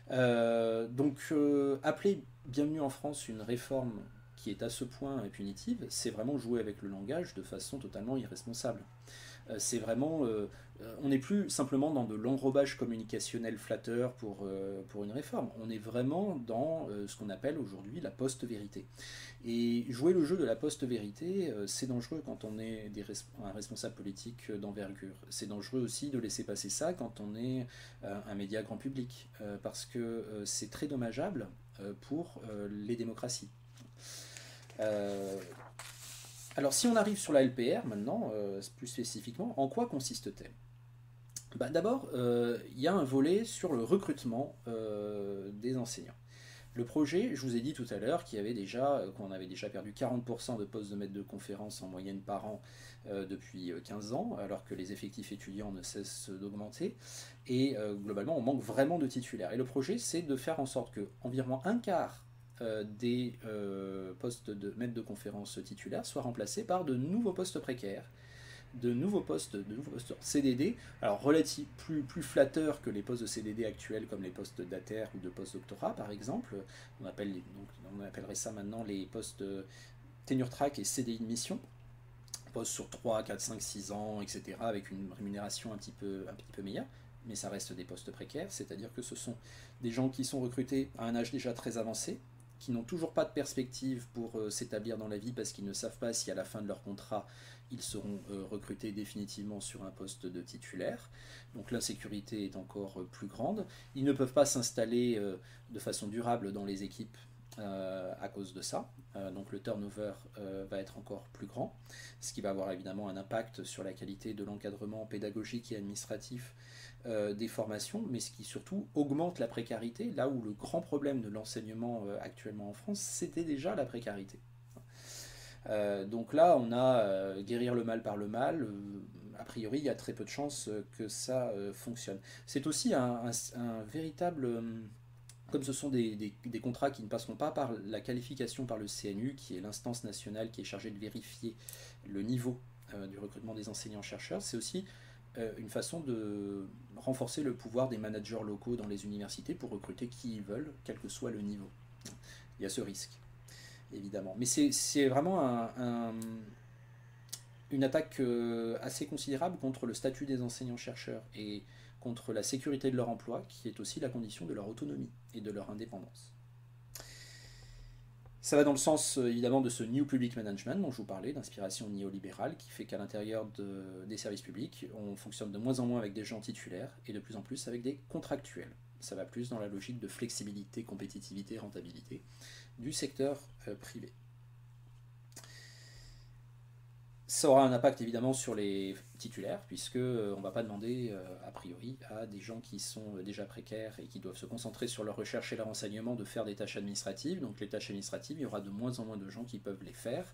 Donc appeler Bienvenue en France une réforme qui est à ce point punitive, c'est vraiment jouer avec le langage de façon totalement irresponsable. C'est vraiment, on n'est plus simplement dans de l'enrobage communicationnel flatteur pour une réforme, on est vraiment dans ce qu'on appelle aujourd'hui la post-vérité. Et jouer le jeu de la post-vérité, c'est dangereux quand on est un responsable politique d'envergure. C'est dangereux aussi de laisser passer ça quand on est un média grand public, parce que c'est très dommageable pour les démocraties. Alors si on arrive sur la LPR maintenant, plus spécifiquement, en quoi consiste-t-elle ? D'abord, il y a un volet sur le recrutement des enseignants. Le projet, je vous ai dit tout à l'heure qu'on avait déjà perdu 40% de postes de maître de conférence en moyenne par an depuis 15 ans, alors que les effectifs étudiants ne cessent d'augmenter. Et globalement, on manque vraiment de titulaires. Et le projet, c'est de faire en sorte que environ un quart des postes de maître de conférence titulaires soient remplacés par de nouveaux postes précaires, de nouveaux postes CDD, alors plus flatteurs que les postes de CDD actuels comme les postes d'ATER ou de post-doctorat par exemple. On appellerait ça maintenant les postes tenure track et CDI de mission, postes sur 3, 4, 5, 6 ans, etc., avec une rémunération un petit peu meilleure, mais ça reste des postes précaires, c'est-à-dire que ce sont des gens qui sont recrutés à un âge déjà très avancé, qui n'ont toujours pas de perspective pour s'établir dans la vie parce qu'ils ne savent pas si à la fin de leur contrat ils seront recrutés définitivement sur un poste de titulaire. Donc l'insécurité est encore plus grande. Ils ne peuvent pas s'installer de façon durable dans les équipes à cause de ça. Donc le turnover va être encore plus grand, ce qui va avoir évidemment un impact sur la qualité de l'encadrement pédagogique et administratif des formations, mais ce qui surtout augmente la précarité, là où le grand problème de l'enseignement actuellement en France, c'était déjà la précarité. Donc là, on a guérir le mal par le mal. A priori, il y a très peu de chances que ça fonctionne. C'est aussi un véritable... comme ce sont des contrats qui ne passeront pas par la qualification par le CNU, qui est l'instance nationale qui est chargée de vérifier le niveau du recrutement des enseignants-chercheurs, c'est aussi une façon de renforcer le pouvoir des managers locaux dans les universités pour recruter qui ils veulent, quel que soit le niveau. Il y a ce risque, évidemment. Mais c'est vraiment une attaque assez considérable contre le statut des enseignants-chercheurs et contre la sécurité de leur emploi, qui est aussi la condition de leur autonomie et de leur indépendance. Ça va dans le sens évidemment de ce New Public Management dont je vous parlais, d'inspiration néolibérale, qui fait qu'à l'intérieur des services publics, on fonctionne de moins en moins avec des gens titulaires et de plus en plus avec des contractuels. Ça va plus dans la logique de flexibilité, compétitivité, rentabilité du secteur privé. Ça aura un impact évidemment sur les titulaires, puisque on ne va pas demander a priori à des gens qui sont déjà précaires et qui doivent se concentrer sur leur recherche et leur enseignement de faire des tâches administratives. Donc les tâches administratives, il y aura de moins en moins de gens qui peuvent les faire.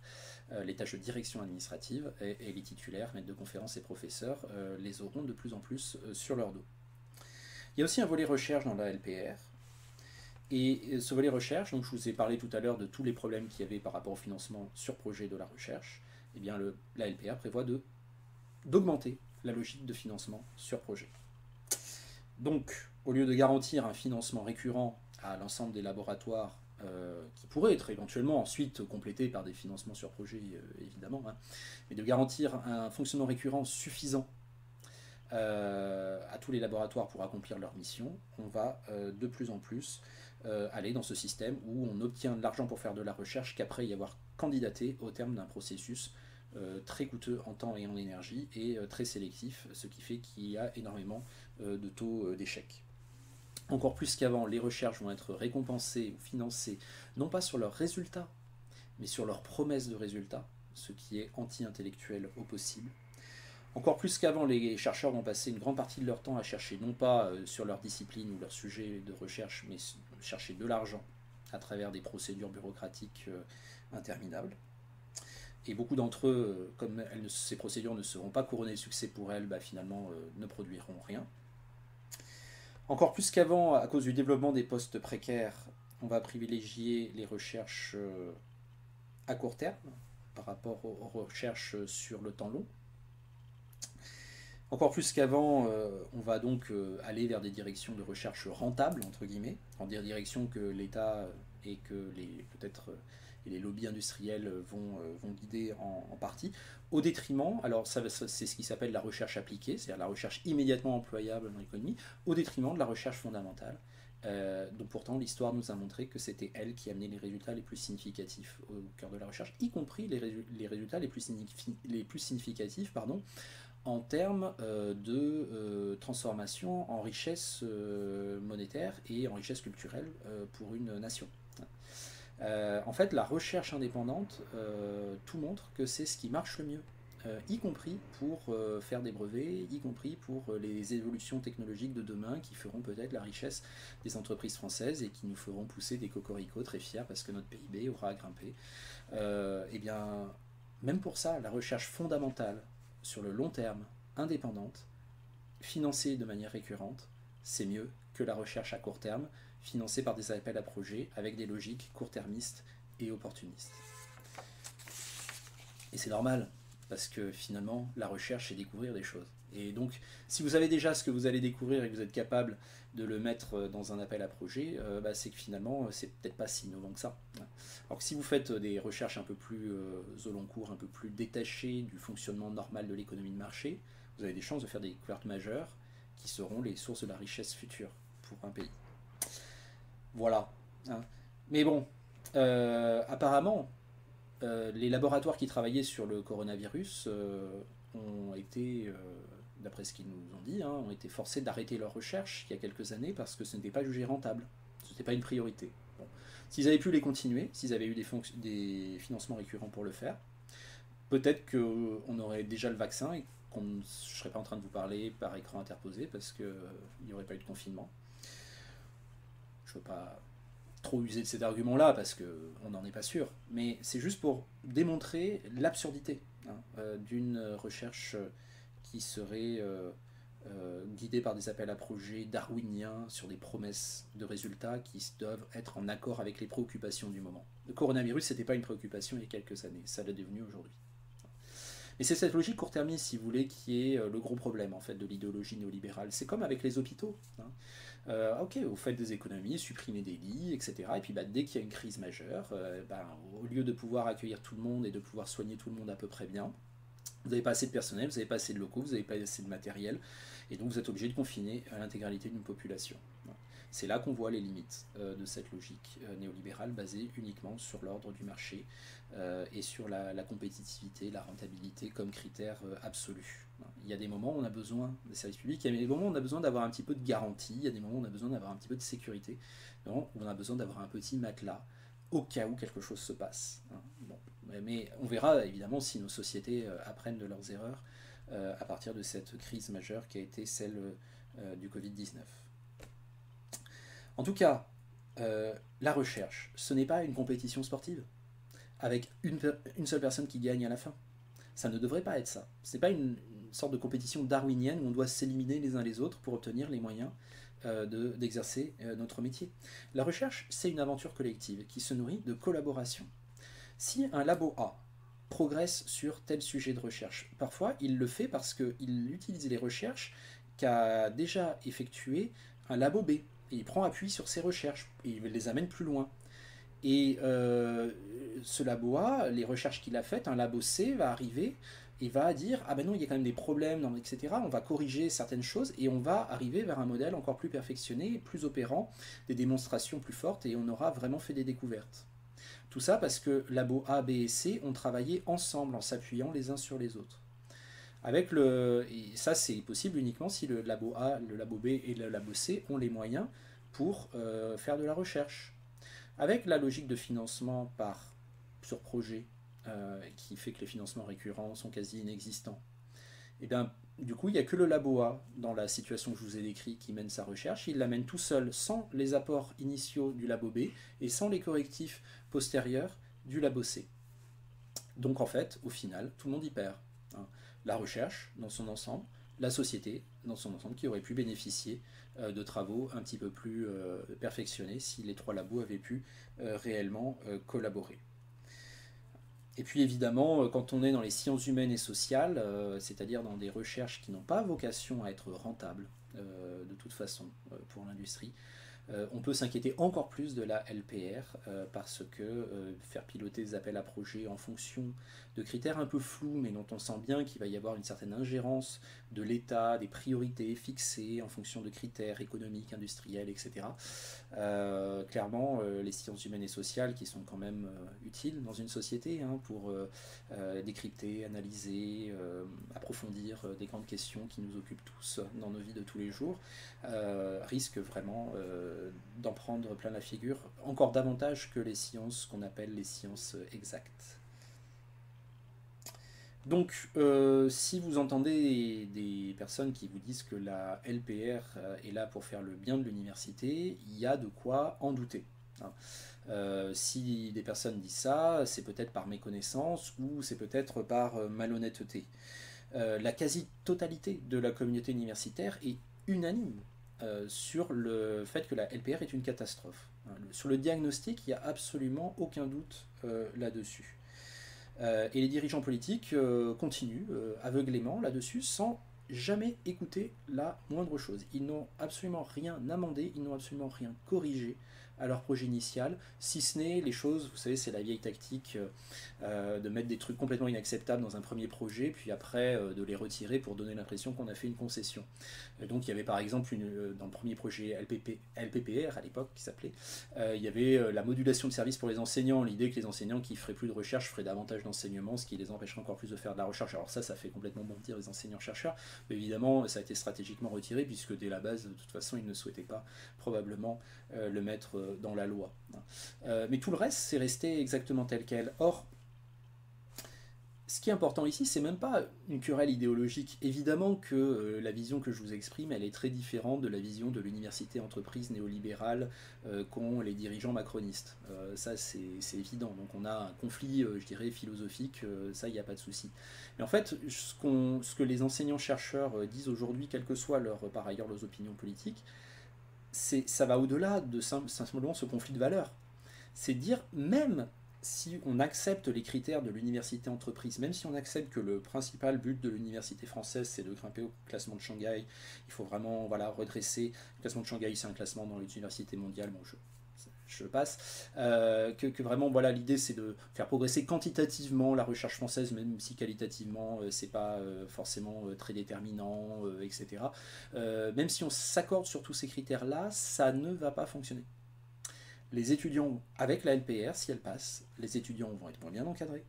Les tâches de direction administrative et les titulaires, maîtres de conférences et professeurs, les auront de plus en plus sur leur dos. Il y a aussi un volet recherche dans la LPR. Et ce volet recherche, donc je vous ai parlé tout à l'heure de tous les problèmes qu'il y avait par rapport au financement sur projet de la recherche. Eh bien, la LPR prévoit d'augmenter la logique de financement sur projet. Donc, au lieu de garantir un financement récurrent à l'ensemble des laboratoires, qui pourraient être éventuellement ensuite complétés par des financements sur projet, évidemment, hein, mais de garantir un fonctionnement récurrent suffisant à tous les laboratoires pour accomplir leur mission, on va de plus en plus aller dans ce système où on obtient de l'argent pour faire de la recherche qu'après y avoir candidaté au terme d'un processus très coûteux en temps et en énergie et très sélectif, ce qui fait qu'il y a énormément de taux d'échec. Encore plus qu'avant, les recherches vont être récompensées ou financées non pas sur leurs résultats, mais sur leurs promesses de résultats, ce qui est anti-intellectuel au possible. Encore plus qu'avant, les chercheurs vont passer une grande partie de leur temps à chercher non pas sur leur discipline ou leur sujet de recherche, mais chercher de l'argent à travers des procédures bureaucratiques interminables. Et beaucoup d'entre eux, comme ces procédures ne seront pas couronnées de succès pour elles, finalement ne produiront rien. Encore plus qu'avant, à cause du développement des postes précaires, on va privilégier les recherches à court terme par rapport aux recherches sur le temps long. Encore plus qu'avant, on va donc aller vers des directions de recherche rentables, entre guillemets, en des directions que l'État et que peut-être les lobbies industriels vont guider en partie, au détriment, alors c'est ce qui s'appelle la recherche appliquée, c'est-à-dire la recherche immédiatement employable dans l'économie, au détriment de la recherche fondamentale. Donc pourtant, l'histoire nous a montré que c'était elle qui amenait les résultats les plus significatifs au cœur de la recherche, y compris les résultats les plus significatifs, en termes de transformation en richesse monétaire et en richesse culturelle pour une nation. En fait, la recherche indépendante, tout montre que c'est ce qui marche le mieux, y compris pour faire des brevets, y compris pour les évolutions technologiques de demain qui feront peut-être la richesse des entreprises françaises et qui nous feront pousser des cocoricots très fiers parce que notre PIB aura grimpé. Eh bien, même pour ça, la recherche fondamentale, sur le long terme, indépendante, financée de manière récurrente, c'est mieux que la recherche à court terme, financée par des appels à projets avec des logiques court-termistes et opportunistes. Et c'est normal, parce que finalement, la recherche, c'est découvrir des choses. Et donc, si vous savez déjà ce que vous allez découvrir et que vous êtes capable de le mettre dans un appel à projet, c'est que finalement, c'est peut-être pas si innovant que ça. Alors que si vous faites des recherches un peu plus au long cours, un peu plus détachées du fonctionnement normal de l'économie de marché, vous avez des chances de faire des découvertes majeures qui seront les sources de la richesse future pour un pays. Voilà. Mais bon, apparemment, les laboratoires qui travaillaient sur le coronavirus ont été, d'après ce qu'ils nous ont dit, ont été forcés d'arrêter leurs recherches il y a quelques années parce que ce n'était pas jugé rentable. Ce n'était pas une priorité. Bon. S'ils avaient pu les continuer, s'ils avaient eu des financements récurrents pour le faire, peut-être qu'on aurait déjà le vaccin et je ne serais pas en train de vous parler par écran interposé parce qu'il n'y aurait pas eu de confinement. Je ne veux pas trop user de cet argument-là parce qu'on n'en est pas sûr, mais c'est juste pour démontrer l'absurdité d'une recherche qui serait guidée par des appels à projets darwiniens sur des promesses de résultats qui doivent être en accord avec les préoccupations du moment. Le coronavirus, ce n'était pas une préoccupation il y a quelques années, ça l'est devenu aujourd'hui. Et c'est cette logique court-termiste, si vous voulez, qui est le gros problème en fait de l'idéologie néolibérale. C'est comme avec les hôpitaux. Ok, vous faites des économies, supprimez des lits, etc. Et puis dès qu'il y a une crise majeure, au lieu de pouvoir accueillir tout le monde et de pouvoir soigner tout le monde à peu près bien, vous n'avez pas assez de personnel, vous n'avez pas assez de locaux, vous n'avez pas assez de matériel, et donc vous êtes obligé de confiner l'intégralité d'une population. C'est là qu'on voit les limites de cette logique néolibérale basée uniquement sur l'ordre du marché et sur la compétitivité, la rentabilité comme critère absolu. Il y a des moments où on a besoin des services publics, il y a des moments où on a besoin d'avoir un petit peu de garantie, il y a des moments où on a besoin d'avoir un petit peu de sécurité, où on a besoin d'avoir un petit matelas au cas où quelque chose se passe. Bon. Mais on verra évidemment si nos sociétés apprennent de leurs erreurs à partir de cette crise majeure qui a été celle du Covid-19. En tout cas, la recherche, ce n'est pas une compétition sportive avec une seule personne qui gagne à la fin. Ça ne devrait pas être ça. Ce n'est pas une sorte de compétition darwinienne où on doit s'éliminer les uns les autres pour obtenir les moyens d'exercer notre métier. La recherche, c'est une aventure collective qui se nourrit de collaboration. Si un labo A progresse sur tel sujet de recherche, parfois il le fait parce qu'il utilise les recherches qu'a déjà effectuées un labo B. Et il prend appui sur ses recherches et il les amène plus loin. Et ce labo A, les recherches qu'il a faites, un labo C va arriver et va dire ah ben non, il y a quand même des problèmes, etc. On va corriger certaines choses et on va arriver vers un modèle encore plus perfectionné, plus opérant, des démonstrations plus fortes et on aura vraiment fait des découvertes. Tout ça parce que labo A, B et C ont travaillé ensemble en s'appuyant les uns sur les autres. Et ça, c'est possible uniquement si le labo A, le labo B et le labo C ont les moyens pour faire de la recherche. Avec la logique de financement sur projet, qui fait que les financements récurrents sont quasi inexistants, et bien, du coup, il n'y a que le labo A, dans la situation que je vous ai décrite, qui mène sa recherche. Il la mène tout seul, sans les apports initiaux du labo B et sans les correctifs postérieurs du labo C. Donc, en fait, au final, tout le monde y perd. La recherche, dans son ensemble, la société, dans son ensemble, qui aurait pu bénéficier de travaux un petit peu plus perfectionnés si les trois labos avaient pu réellement collaborer. Et puis évidemment, quand on est dans les sciences humaines et sociales, c'est-à-dire dans des recherches qui n'ont pas vocation à être rentables, de toute façon, pour l'industrie, on peut s'inquiéter encore plus de la LPR parce que faire piloter des appels à projets en fonction de critères un peu flous mais dont on sent bien qu'il va y avoir une certaine ingérence de l'État, des priorités fixées en fonction de critères économiques, industriels, etc. Clairement, les sciences humaines et sociales qui sont quand même utiles dans une société pour décrypter, analyser, approfondir des grandes questions qui nous occupent tous dans nos vies de tous les jours, risquent vraiment d'en prendre plein la figure, encore davantage que les sciences qu'on appelle les sciences exactes. Donc, si vous entendez des personnes qui vous disent que la LPR est là pour faire le bien de l'université, il y a de quoi en douter. Si des personnes disent ça, c'est peut-être par méconnaissance ou c'est peut-être par malhonnêteté. La quasi-totalité de la communauté universitaire est unanime sur le fait que la LPR est une catastrophe. Sur le diagnostic, il n'y a absolument aucun doute là-dessus. Et les dirigeants politiques continuent aveuglément là-dessus sans jamais écouter la moindre chose. Ils n'ont absolument rien amendé, ils n'ont absolument rien corrigé à leur projet initial, si ce n'est les choses, vous savez, c'est la vieille tactique de mettre des trucs complètement inacceptables dans un premier projet, puis après de les retirer pour donner l'impression qu'on a fait une concession. Et donc il y avait par exemple dans le premier projet LPPR à l'époque qui s'appelait, il y avait la modulation de services pour les enseignants, l'idée que les enseignants qui feraient plus de recherche feraient davantage d'enseignement, ce qui les empêcherait encore plus de faire de la recherche. Alors ça fait complètement bondir les enseignants-chercheurs, mais évidemment ça a été stratégiquement retiré puisque dès la base de toute façon ils ne souhaitaient pas probablement le mettre dans la loi. Mais tout le reste, c'est resté exactement tel quel. Or, ce qui est important ici, c'est même pas une querelle idéologique. Évidemment que la vision que je vous exprime, elle est très différente de la vision de l'université-entreprise néolibérale qu'ont les dirigeants macronistes. Ça, c'est évident. Donc on a un conflit, je dirais, philosophique, ça, il n'y a pas de souci. Mais en fait, ce que les enseignants-chercheurs disent aujourd'hui, quelles que soient par ailleurs leurs opinions politiques, ça va au-delà de simplement ce conflit de valeurs. C'est dire, même si on accepte les critères de l'université-entreprise, même si on accepte que le principal but de l'université française, c'est de grimper au classement de Shanghai, il faut vraiment redresser. Le classement de Shanghai, c'est un classement dans les universités mondiales, bon, je passe, que vraiment, l'idée, c'est de faire progresser quantitativement la recherche française, même si qualitativement, c'est pas forcément très déterminant, etc. Même si on s'accorde sur tous ces critères-là, ça ne va pas fonctionner. Les étudiants, avec la LPR, si elle passe, les étudiants vont être moins bien encadrés.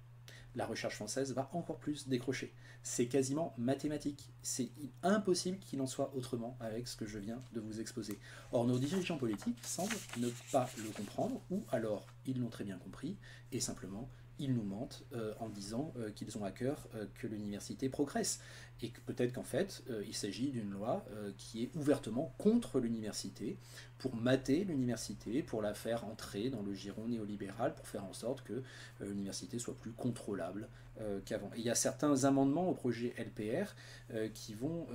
La recherche française va encore plus décrocher. C'est quasiment mathématique. C'est impossible qu'il en soit autrement avec ce que je viens de vous exposer. Or, nos dirigeants politiques semblent ne pas le comprendre, ou alors ils l'ont très bien compris, et simplement ils nous mentent en disant qu'ils ont à cœur que l'université progresse. Et que peut-être qu'en fait, il s'agit d'une loi qui est ouvertement contre l'université, pour mater l'université, pour la faire entrer dans le giron néolibéral, pour faire en sorte que l'université soit plus contrôlable qu'avant. Et il y a certains amendements au projet LPR qui vont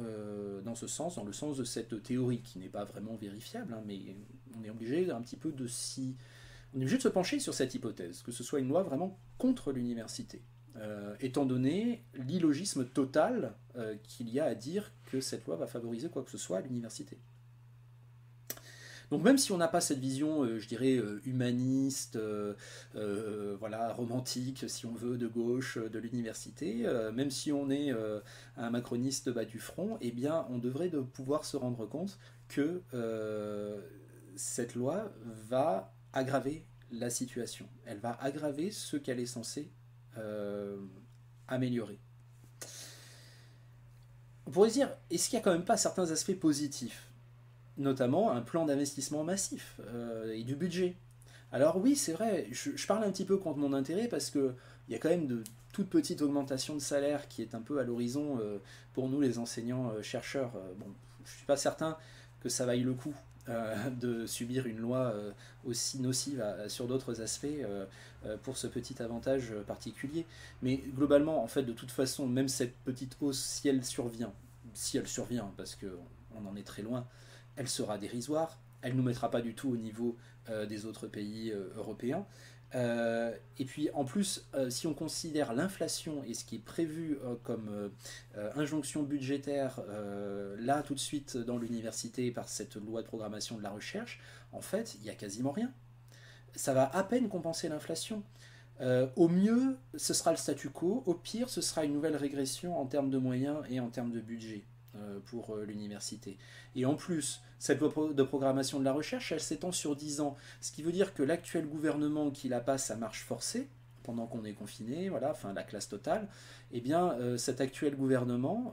dans ce sens, dans le sens de cette théorie, qui n'est pas vraiment vérifiable, hein, mais on est obligé un petit peu on est obligé de se pencher sur cette hypothèse, que ce soit une loi vraiment contre l'université, étant donné l'illogisme total qu'il y a à dire que cette loi va favoriser quoi que ce soit à l'université. Donc même si on n'a pas cette vision, je dirais, humaniste, romantique, si on veut, de gauche, de l'université, même si on est un macroniste bas du front, eh bien on devrait pouvoir se rendre compte que cette loi va aggraver la situation. Elle va aggraver ce qu'elle est censée améliorer. On pourrait dire, est-ce qu'il n'y a quand même pas certains aspects positifs, notamment un plan d'investissement massif et du budget? Alors oui, c'est vrai, je parle un petit peu contre mon intérêt parce qu'il y a quand même de toute petite augmentation de salaire qui est un peu à l'horizon pour nous les enseignants-chercheurs. Bon, je ne suis pas certain que ça vaille le coup de subir une loi aussi nocive sur d'autres aspects pour ce petit avantage particulier. Mais globalement, en fait, de toute façon, même cette petite hausse, si elle survient, parce qu'on en est très loin, elle sera dérisoire, elle ne nous mettra pas du tout au niveau des autres pays européens. Et puis en plus, si on considère l'inflation et ce qui est prévu comme injonction budgétaire là tout de suite dans l'université par cette loi de programmation de la recherche, en fait, il n'y a quasiment rien. Ça va à peine compenser l'inflation. Au mieux, ce sera le statu quo. Au pire, ce sera une nouvelle régression en termes de moyens et en termes de budget pour l'université. Et en plus, cette loi de programmation de la recherche, elle s'étend sur 10 ans. Ce qui veut dire que l'actuel gouvernement qui la passe à marche forcée, pendant qu'on est confiné, la classe totale, eh bien, cet actuel gouvernement,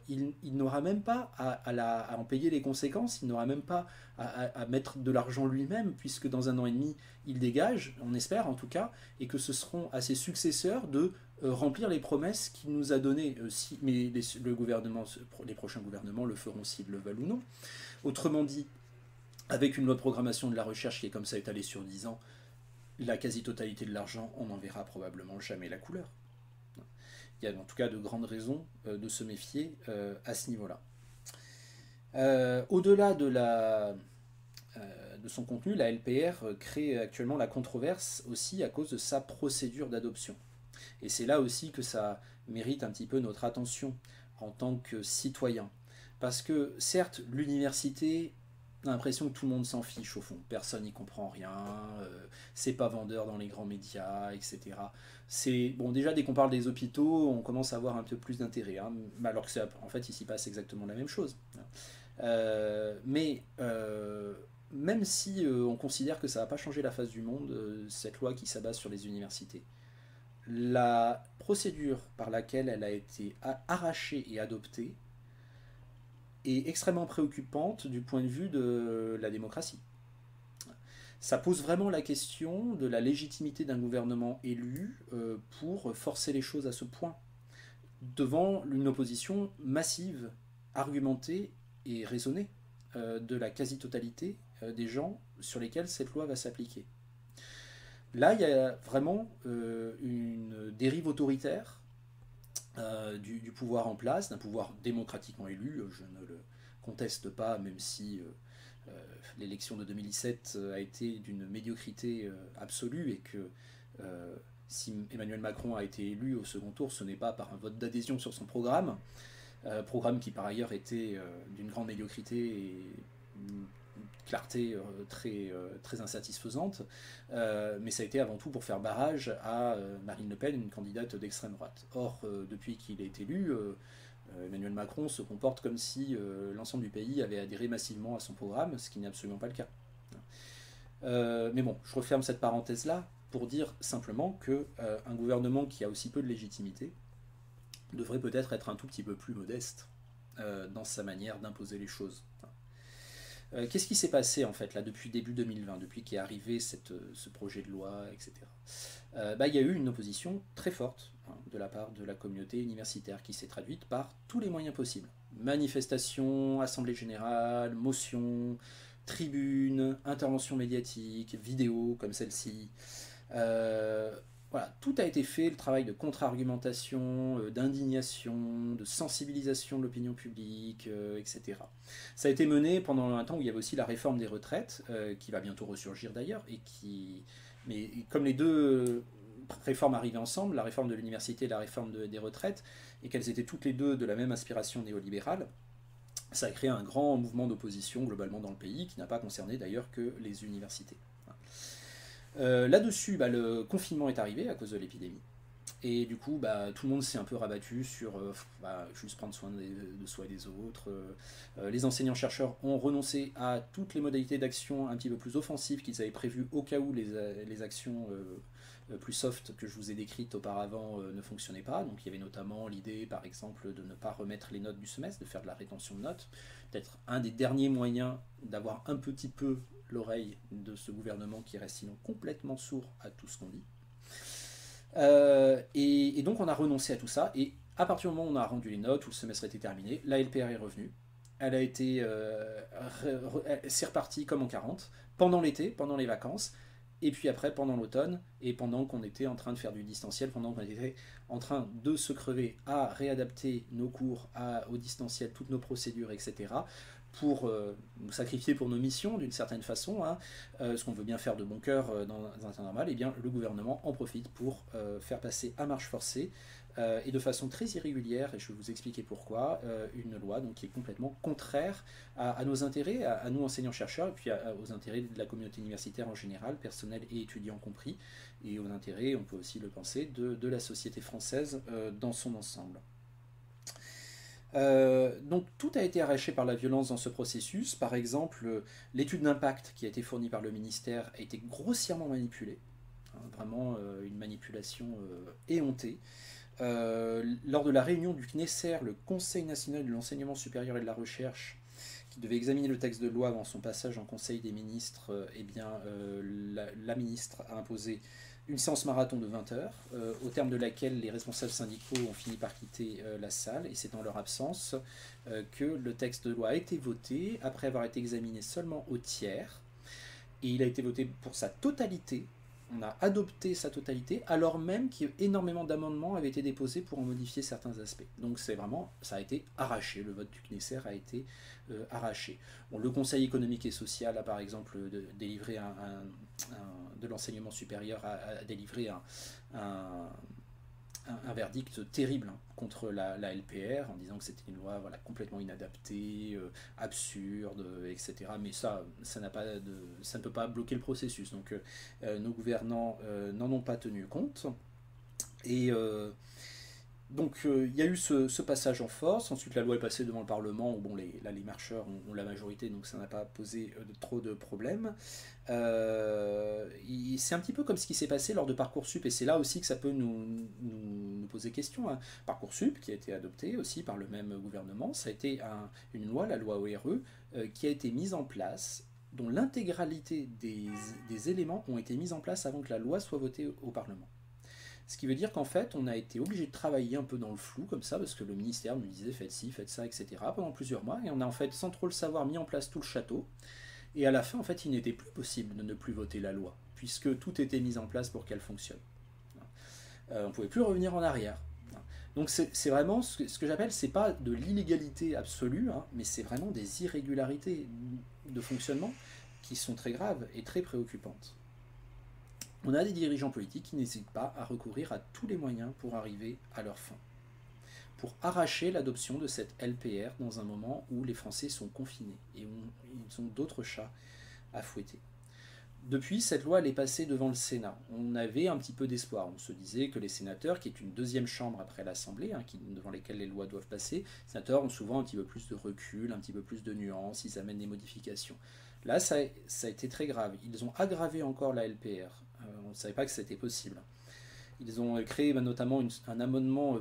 il n'aura même pas à en payer les conséquences, il n'aura même pas à mettre de l'argent lui-même, puisque dans 1 an et demi, il dégage, on espère en tout cas, et que ce seront à ses successeurs de remplir les promesses qu'il nous a données, mais les prochains gouvernements le feront s'ils le veulent ou non. Autrement dit, avec une loi de programmation de la recherche qui est comme ça étalée sur 10 ans, la quasi-totalité de l'argent, on n'en verra probablement jamais la couleur. Il y a en tout cas de grandes raisons de se méfier à ce niveau-là. Au-delà de son contenu, la LPR crée actuellement la controverse aussi à cause de sa procédure d'adoption. Et c'est là aussi que ça mérite un petit peu notre attention en tant que citoyen. Parce que certes, l'université, on a l'impression que tout le monde s'en fiche au fond. Personne n'y comprend rien, c'est pas vendeur dans les grands médias, etc. Bon, déjà, dès qu'on parle des hôpitaux, on commence à avoir un peu plus d'intérêt, hein, alors que en fait, il s'y passe exactement la même chose. Mais même si on considère que ça va pas changer la face du monde, cette loi qui s'abat sur les universités, la procédure par laquelle elle a été arrachée et adoptée est extrêmement préoccupante du point de vue de la démocratie. Ça pose vraiment la question de la légitimité d'un gouvernement élu pour forcer les choses à ce point, devant une opposition massive, argumentée et raisonnée de la quasi-totalité des gens sur lesquels cette loi va s'appliquer. Là, il y a vraiment une dérive autoritaire du pouvoir en place, d'un pouvoir démocratiquement élu. Je ne le conteste pas, même si l'élection de 2017 a été d'une médiocrité absolue et que si Emmanuel Macron a été élu au second tour, ce n'est pas par un vote d'adhésion sur son programme qui par ailleurs était d'une grande médiocrité et une clarté très insatisfaisante, mais ça a été avant tout pour faire barrage à Marine Le Pen, une candidate d'extrême droite. Or, depuis qu'il est élu, Emmanuel Macron se comporte comme si l'ensemble du pays avait adhéré massivement à son programme, ce qui n'est absolument pas le cas. Mais bon, je referme cette parenthèse-là pour dire simplement qu'un gouvernement qui a aussi peu de légitimité devrait peut-être être un tout petit peu plus modeste dans sa manière d'imposer les choses. Qu'est-ce qui s'est passé en fait là depuis début 2020, depuis qu'est arrivé ce projet de loi, etc. Il y a eu une opposition très forte de la part de la communauté universitaire qui s'est traduite par tous les moyens possibles. Manifestations, assemblées générales, motions, tribunes, interventions médiatiques, vidéos comme celle-ci. Voilà, tout a été fait, le travail de contre-argumentation, d'indignation, de sensibilisation de l'opinion publique, etc. Ça a été mené pendant un temps où il y avait aussi la réforme des retraites, qui va bientôt ressurgir d'ailleurs, mais comme les deux réformes arrivaient ensemble, la réforme de l'université et la réforme des retraites, et qu'elles étaient toutes les deux de la même aspiration néolibérale, ça a créé un grand mouvement d'opposition globalement dans le pays, qui n'a pas concerné d'ailleurs que les universités. Là-dessus, le confinement est arrivé à cause de l'épidémie. Et du coup, tout le monde s'est un peu rabattu sur juste prendre soin de soi et des autres. Les enseignants-chercheurs ont renoncé à toutes les modalités d'action un petit peu plus offensives qu'ils avaient prévues au cas où les actions plus soft que je vous ai décrites auparavant ne fonctionnaient pas. Donc il y avait notamment l'idée, par exemple, de ne pas remettre les notes du semestre, de faire de la rétention de notes. Peut-être un des derniers moyens d'avoir un petit peu l'oreille de ce gouvernement qui reste sinon complètement sourd à tout ce qu'on dit. Et donc on a renoncé à tout ça, et à partir du moment où on a rendu les notes, où le semestre était terminé, la LPR est revenue. Elle a été, c'est reparti comme en 40, pendant l'été, pendant les vacances, et puis après pendant l'automne, et pendant qu'on était en train de faire du distanciel, pendant qu'on était en train de se crever à réadapter nos cours au distanciel, toutes nos procédures, etc., pour nous sacrifier pour nos missions d'une certaine façon, ce qu'on veut bien faire de bon cœur dans un temps normal, et bien le gouvernement en profite pour faire passer à marche forcée et de façon très irrégulière, et je vais vous expliquer pourquoi, une loi donc, qui est complètement contraire à nos intérêts, à nous enseignants-chercheurs, et puis aux intérêts de la communauté universitaire en général, personnel et étudiants compris, et aux intérêts, on peut aussi le penser, de la société française dans son ensemble. Donc tout a été arraché par la violence dans ce processus. Par exemple, l'étude d'impact qui a été fournie par le ministère a été grossièrement manipulée, vraiment une manipulation éhontée. Lors de la réunion du CNESER, le Conseil national de l'enseignement supérieur et de la recherche, qui devait examiner le texte de loi avant son passage en Conseil des ministres, la ministre a imposé une séance marathon de 20 heures, au terme de laquelle les responsables syndicaux ont fini par quitter la salle, et c'est dans leur absence que le texte de loi a été voté, après avoir été examiné seulement au tiers, et il a été voté pour sa totalité. On a adopté sa totalité, alors même qu'énormément d'amendements avaient été déposés pour en modifier certains aspects. Donc c'est vraiment, ça a été arraché, le vote du CNESER a été arraché. Bon, le Conseil économique et social a par exemple délivré de l'enseignement supérieur a délivré un verdict terrible contre la LPR en disant que c'était une loi complètement inadaptée, absurde, etc. Mais ça ne peut pas bloquer le processus. Donc nos gouvernants n'en ont pas tenu compte. Et donc il y a eu ce passage en force. Ensuite la loi est passée devant le Parlement où les marcheurs ont la majorité, donc ça n'a pas posé trop de problèmes. C'est un petit peu comme ce qui s'est passé lors de Parcoursup, et c'est là aussi que ça peut nous poser question. Parcoursup, qui a été adopté aussi par le même gouvernement, ça a été une loi, la loi ORE, qui a été mise en place dont l'intégralité des éléments ont été mis en place avant que la loi soit votée au Parlement. Ce qui veut dire qu'en fait, on a été obligé de travailler un peu dans le flou, comme ça, parce que le ministère nous disait faites ci, faites ça, etc., pendant plusieurs mois, et on a en fait, sans trop le savoir, mis en place tout le château, et à la fin, en fait, il n'était plus possible de ne plus voter la loi, puisque tout était mis en place pour qu'elle fonctionne. On ne pouvait plus revenir en arrière. Donc c'est vraiment ce que j'appelle, c'est pas de l'illégalité absolue, hein, mais c'est vraiment des irrégularités de fonctionnement qui sont très graves et très préoccupantes. On a des dirigeants politiques qui n'hésitent pas à recourir à tous les moyens pour arriver à leur fin, pour arracher l'adoption de cette LPR dans un moment où les Français sont confinés et où ils ont d'autres chats à fouetter. Depuis, cette loi elle est passée devant le Sénat. On avait un petit peu d'espoir. On se disait que les sénateurs, qui est une deuxième chambre après l'Assemblée, hein, devant lesquelles les lois doivent passer, les sénateurs ont souvent un petit peu plus de recul, un petit peu plus de nuances, ils amènent des modifications. Là, ça a été très grave. Ils ont aggravé encore la LPR. On ne savait pas que c'était possible. Ils ont créé notamment un amendement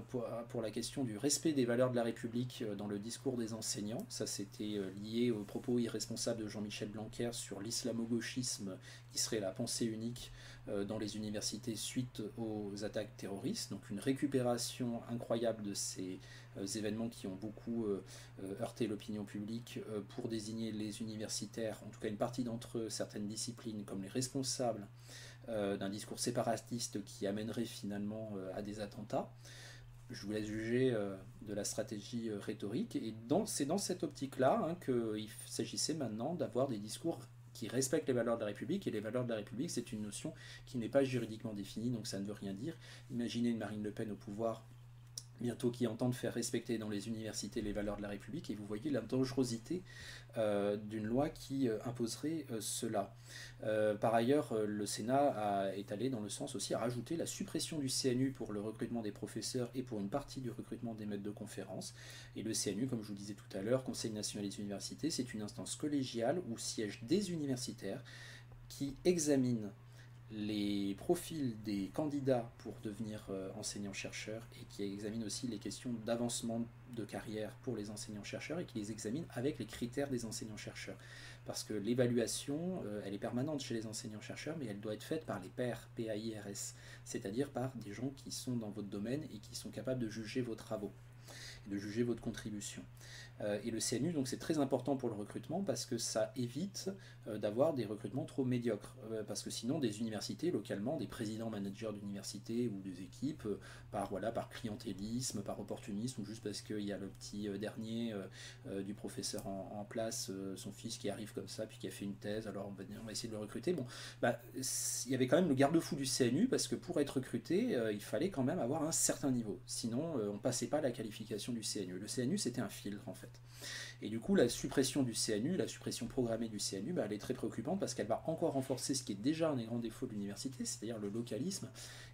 pour la question du respect des valeurs de la République dans le discours des enseignants. Ça, c'était lié aux propos irresponsables de Jean-Michel Blanquer sur l'islamo-gauchisme qui serait la pensée unique dans les universités suite aux attaques terroristes. Donc une récupération incroyable de ces événements qui ont beaucoup heurté l'opinion publique pour désigner les universitaires, en tout cas une partie d'entre eux, certaines disciplines, comme les responsables d'un discours séparatiste qui amènerait finalement à des attentats. Je vous laisse juger de la stratégie rhétorique. Et c'est dans cette optique-là hein, qu'il s'agissait maintenant d'avoir des discours qui respectent les valeurs de la République. Et les valeurs de la République, c'est une notion qui n'est pas juridiquement définie, donc ça ne veut rien dire. Imaginez une Marine Le Pen au pouvoir bientôt qui entendent faire respecter dans les universités les valeurs de la République, et vous voyez la dangerosité d'une loi qui imposerait cela. Par ailleurs, le Sénat est allé dans le sens aussi à rajouter la suppression du CNU pour le recrutement des professeurs et pour une partie du recrutement des maîtres de conférences. Et le CNU, comme je vous disais tout à l'heure, Conseil national des universités, c'est une instance collégiale où siègent des universitaires qui examinent les profils des candidats pour devenir enseignants-chercheurs et qui examine aussi les questions d'avancement de carrière pour les enseignants-chercheurs et qui les examine avec les critères des enseignants-chercheurs. Parce que l'évaluation, elle est permanente chez les enseignants-chercheurs, mais elle doit être faite par les pairs, P-A-I-R-S, c'est-à-dire par des gens qui sont dans votre domaine et qui sont capables de juger vos travaux, de juger votre contribution. Et le CNU, donc c'est très important pour le recrutement parce que ça évite d'avoir des recrutements trop médiocres. Parce que sinon, des universités, localement, des présidents managers d'universités ou des équipes, par clientélisme, par opportunisme, ou juste parce qu'il y a le petit dernier du professeur en place, son fils qui arrive comme ça, puis qui a fait une thèse, alors on va essayer de le recruter. Bon, il y avait quand même le garde-fou du CNU, parce que pour être recruté, il fallait quand même avoir un certain niveau. Sinon, on ne passait pas la qualification du CNU. Le CNU, c'était un filtre, en fait. Et du coup, la suppression du CNU, la suppression programmée du CNU, elle est très préoccupante parce qu'elle va encore renforcer ce qui est déjà un des grands défauts de l'université, c'est-à-dire le localisme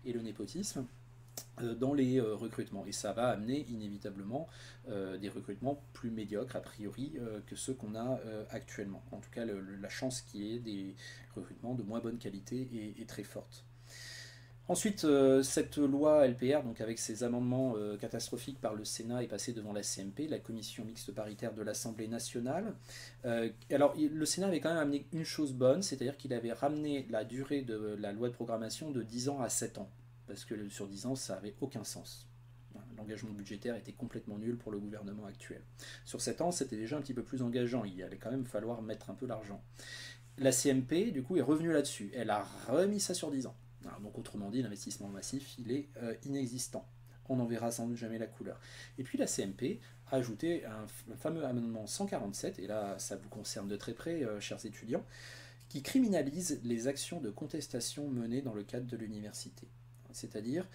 et le népotisme dans les recrutements. Et ça va amener inévitablement des recrutements plus médiocres, a priori, que ceux qu'on a actuellement. En tout cas, la chance qu'il y ait des recrutements de moins bonne qualité est très forte. Ensuite, cette loi LPR, donc avec ses amendements catastrophiques par le Sénat, est passée devant la CMP, la commission mixte paritaire de l'Assemblée nationale. Alors, le Sénat avait quand même amené une chose bonne, c'est-à-dire qu'il avait ramené la durée de la loi de programmation de 10 ans à 7 ans, parce que sur 10 ans, ça n'avait aucun sens. L'engagement budgétaire était complètement nul pour le gouvernement actuel. Sur 7 ans, c'était déjà un petit peu plus engageant, il allait quand même falloir mettre un peu l'argent. La CMP, du coup, est revenue là-dessus. Elle a remis ça sur 10 ans. Alors, donc autrement dit, l'investissement massif, il est inexistant. On n'en verra sans doute jamais la couleur. Et puis la CMP a ajouté un fameux amendement 147, et là ça vous concerne de très près, chers étudiants, qui criminalise les actions de contestation menées dans le cadre de l'université. C'est-à-dire,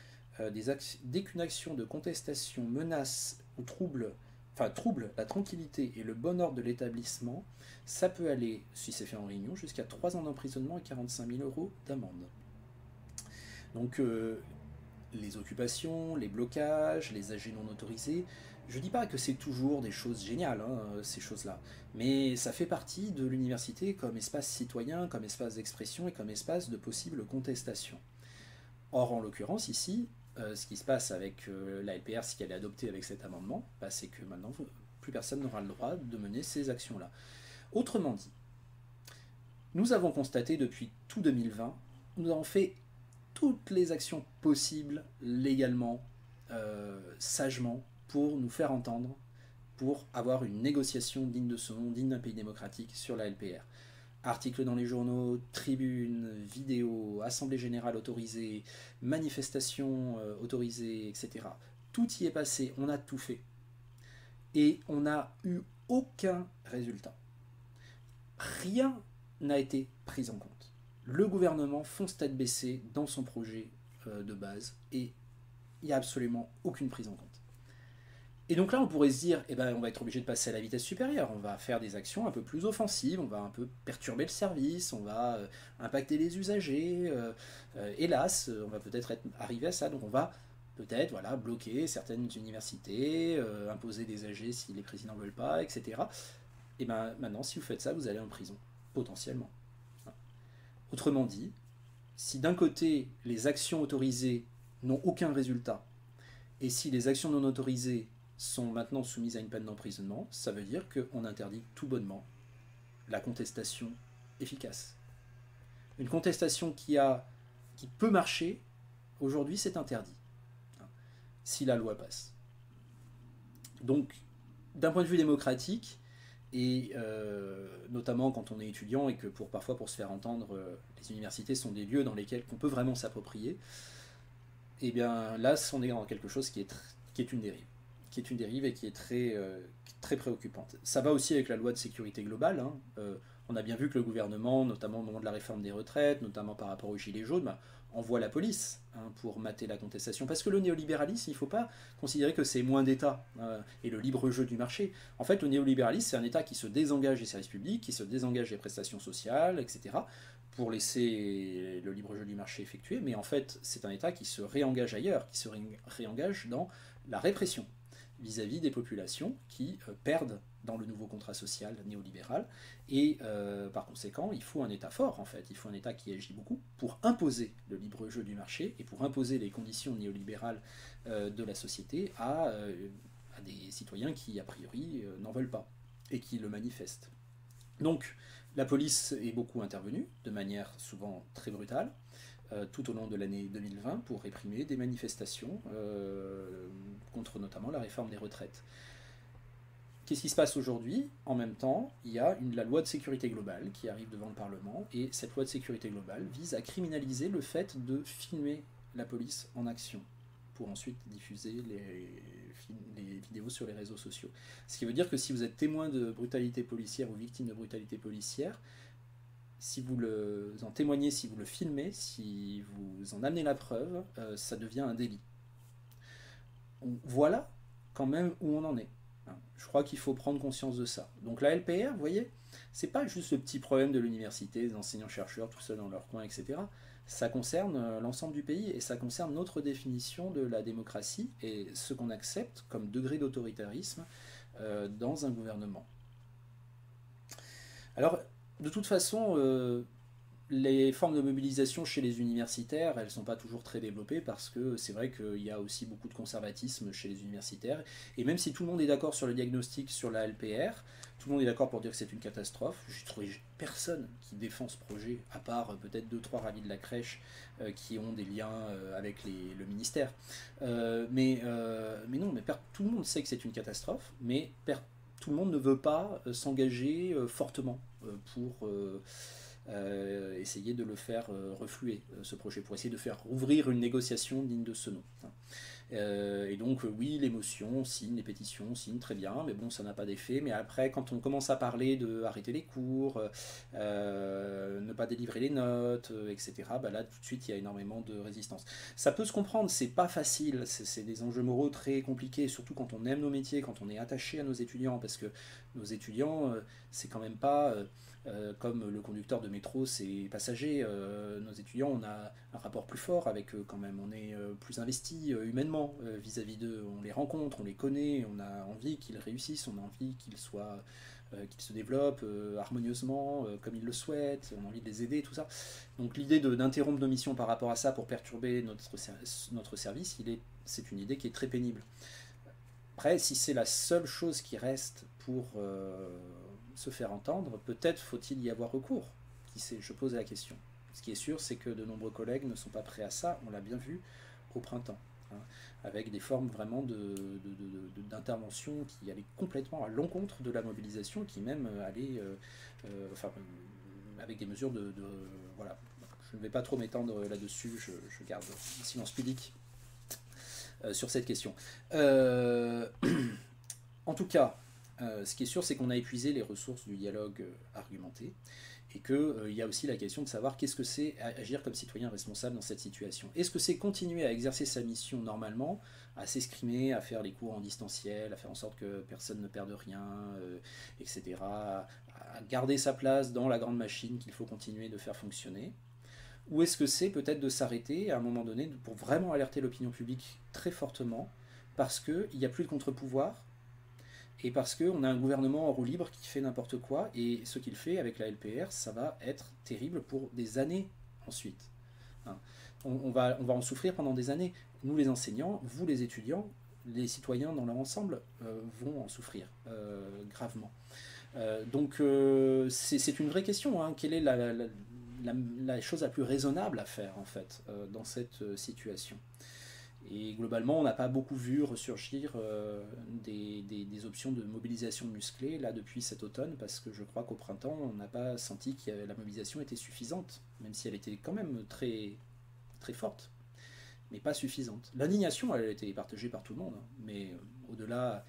dès qu'une action de contestation menace ou trouble la tranquillité et le bon ordre de l'établissement, ça peut aller, si c'est fait en réunion, jusqu'à 3 ans d'emprisonnement et 45 000 € d'amende. Donc les occupations, les blocages, les AG non autorisés, je ne dis pas que c'est toujours des choses géniales, hein, ces choses-là, mais ça fait partie de l'université comme espace citoyen, comme espace d'expression et comme espace de possible contestation. Or, en l'occurrence, ici, ce qui se passe avec la LPR, si elle est adoptée avec cet amendement, c'est que maintenant, plus personne n'aura le droit de mener ces actions-là. Autrement dit, Nous avons constaté depuis tout 2020, nous avons fait toutes les actions possibles légalement, sagement, pour nous faire entendre, pour avoir une négociation digne de ce nom, digne d'un pays démocratique sur la LPR. Articles dans les journaux, tribunes, vidéos, assemblée générale autorisée, manifestations autorisées, etc. Tout y est passé, on a tout fait. Et on n'a eu aucun résultat. Rien n'a été pris en compte. Le gouvernement fonce tête baissée dans son projet de base et il n'y a absolument aucune prise en compte. Et donc là, on pourrait se dire, eh ben, on va être obligé de passer à la vitesse supérieure, on va faire des actions un peu plus offensives, on va un peu perturber le service, on va impacter les usagers, hélas, on va peut-être arriver à ça, donc on va peut-être bloquer certaines universités, imposer des AG si les présidents ne veulent pas, etc. Et ben maintenant, si vous faites ça, vous allez en prison, potentiellement. Autrement dit, si d'un côté, les actions autorisées n'ont aucun résultat, et si les actions non autorisées sont maintenant soumises à une peine d'emprisonnement, ça veut dire qu'on interdit tout bonnement la contestation efficace. Une contestation qui peut marcher, aujourd'hui c'est interdit, si la loi passe. Donc, d'un point de vue démocratique, et notamment quand on est étudiant et que parfois pour se faire entendre, les universités sont des lieux dans lesquels on peut vraiment s'approprier, et bien là on est dans quelque chose qui est une dérive. Qui est une dérive et qui est très préoccupante. Ça va aussi avec la loi de sécurité globale. On a bien vu que le gouvernement, notamment au moment de la réforme des retraites, notamment par rapport aux gilets jaunes, envoie la police pour mater la contestation. Parce que le néolibéralisme, il ne faut pas considérer que c'est moins d'État et le libre jeu du marché. En fait, le néolibéralisme, c'est un État qui se désengage des services publics, qui se désengage des prestations sociales, etc., pour laisser le libre jeu du marché effectuer. Mais en fait, c'est un État qui se réengage ailleurs, qui se réengage dans la répression vis-à-vis des populations qui perdent dans le nouveau contrat social néolibéral. Et par conséquent, il faut un État fort, en fait. Il faut un État qui agit beaucoup pour imposer le libre jeu du marché et pour imposer les conditions néolibérales de la société à des citoyens qui, a priori, n'en veulent pas et qui le manifestent. Donc, la police est beaucoup intervenue, de manière souvent très brutale, tout au long de l'année 2020 pour réprimer des manifestations contre notamment la réforme des retraites. Qu'est-ce qui se passe aujourd'hui? En même temps, il y a la loi de sécurité globale qui arrive devant le Parlement, et cette loi de sécurité globale vise à criminaliser le fait de filmer la police en action, pour ensuite diffuser les vidéos sur les réseaux sociaux. Ce qui veut dire que si vous êtes témoin de brutalité policière ou victime de brutalité policière, si vous en témoignez, si vous le filmez, si vous en amenez la preuve, ça devient un délit. Voilà quand même où on en est. Je crois qu'il faut prendre conscience de ça. Donc la LPR, vous voyez, c'est pas juste le petit problème de l'université, des enseignants-chercheurs tout seuls dans leur coin, etc. Ça concerne l'ensemble du pays et ça concerne notre définition de la démocratie et ce qu'on accepte comme degré d'autoritarisme dans un gouvernement. Alors, de toute façon, les formes de mobilisation chez les universitaires, elles ne sont pas toujours très développées parce que c'est vrai qu'il y a aussi beaucoup de conservatisme chez les universitaires. Et même si tout le monde est d'accord sur le diagnostic sur la LPR, tout le monde est d'accord pour dire que c'est une catastrophe, j'ai trouvé personne qui défend ce projet, à part peut-être 2-3 ravis de la crèche qui ont des liens avec le ministère. Mais non, tout le monde sait que c'est une catastrophe, mais tout le monde ne veut pas s'engager fortement pour essayer de le faire refluer, ce projet, pour essayer de faire ouvrir une négociation digne de ce nom. Et donc, oui, l'émotion, signe, les pétitions, signe, très bien, mais bon, ça n'a pas d'effet. Mais après, quand on commence à parler de arrêter les cours, ne pas délivrer les notes, etc., là, tout de suite, il y a énormément de résistance. Ça peut se comprendre, c'est pas facile, c'est des enjeux moraux très compliqués, surtout quand on aime nos métiers, quand on est attaché à nos étudiants, parce que nos étudiants, c'est quand même pas... comme le conducteur de métro, c'est passager, nos étudiants, on a un rapport plus fort avec eux quand même, on est plus investi humainement vis-à-vis d'eux, on les rencontre, on les connaît, on a envie qu'ils réussissent, on a envie qu'ils se développent harmonieusement, comme ils le souhaitent, on a envie de les aider, tout ça. Donc l'idée d'interrompre nos missions par rapport à ça pour perturber notre service, c'est une idée qui est très pénible. Après, si c'est la seule chose qui reste pour se faire entendre, peut-être faut-il y avoir recours, Qui sait? Je pose la question. Ce qui est sûr, c'est que de nombreux collègues ne sont pas prêts à ça, on l'a bien vu au printemps, hein, avec des formes vraiment d'intervention qui allaient complètement à l'encontre de la mobilisation, qui même allaient, enfin, avec des mesures voilà. Je ne vais pas trop m'étendre là-dessus, je garde un silence pudique sur cette question. En tout cas, ce qui est sûr, c'est qu'on a épuisé les ressources du dialogue argumenté, et qu'il y a aussi la question de savoir qu'est-ce que c'est agir comme citoyen responsable dans cette situation. Est-ce que c'est continuer à exercer sa mission normalement, à s'exprimer, à faire les cours en distanciel, à faire en sorte que personne ne perde rien, etc., à garder sa place dans la grande machine qu'il faut continuer de faire fonctionner? Ou est-ce que c'est peut-être de s'arrêter à un moment donné pour vraiment alerter l'opinion publique très fortement, parce qu'il n'y a plus de contre-pouvoir, et parce qu'on a un gouvernement en roue libre qui fait n'importe quoi, et ce qu'il fait avec la LPR, ça va être terrible pour des années ensuite. Hein. On va en souffrir pendant des années. Nous les enseignants, vous les étudiants, les citoyens dans leur ensemble vont en souffrir gravement. Donc c'est une vraie question, hein. Quelle est la chose la plus raisonnable à faire en fait dans cette situation? Et globalement, on n'a pas beaucoup vu ressurgir des options de mobilisation musclée là depuis cet automne, parce que je crois qu'au printemps, on n'a pas senti que la mobilisation était suffisante, même si elle était quand même très, très forte, mais pas suffisante. L'indignation, elle a été partagée par tout le monde, hein, mais au-delà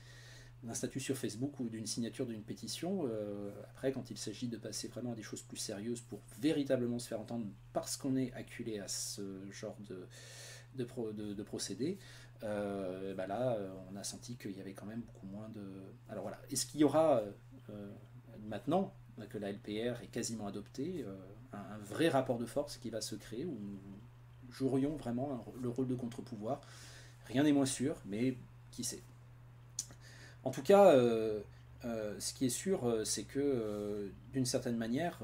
d'un statut sur Facebook ou d'une signature d'une pétition, après, quand il s'agit de passer vraiment à des choses plus sérieuses pour véritablement se faire entendre parce qu'on est acculé à ce genre de procédés, bah là, on a senti qu'il y avait quand même beaucoup moins de... Alors voilà, est-ce qu'il y aura, maintenant que la LPR est quasiment adoptée, un vrai rapport de force qui va se créer, où nous jouerions vraiment le rôle de contre-pouvoir? Rien n'est moins sûr, mais qui sait. En tout cas, ce qui est sûr, c'est que d'une certaine manière,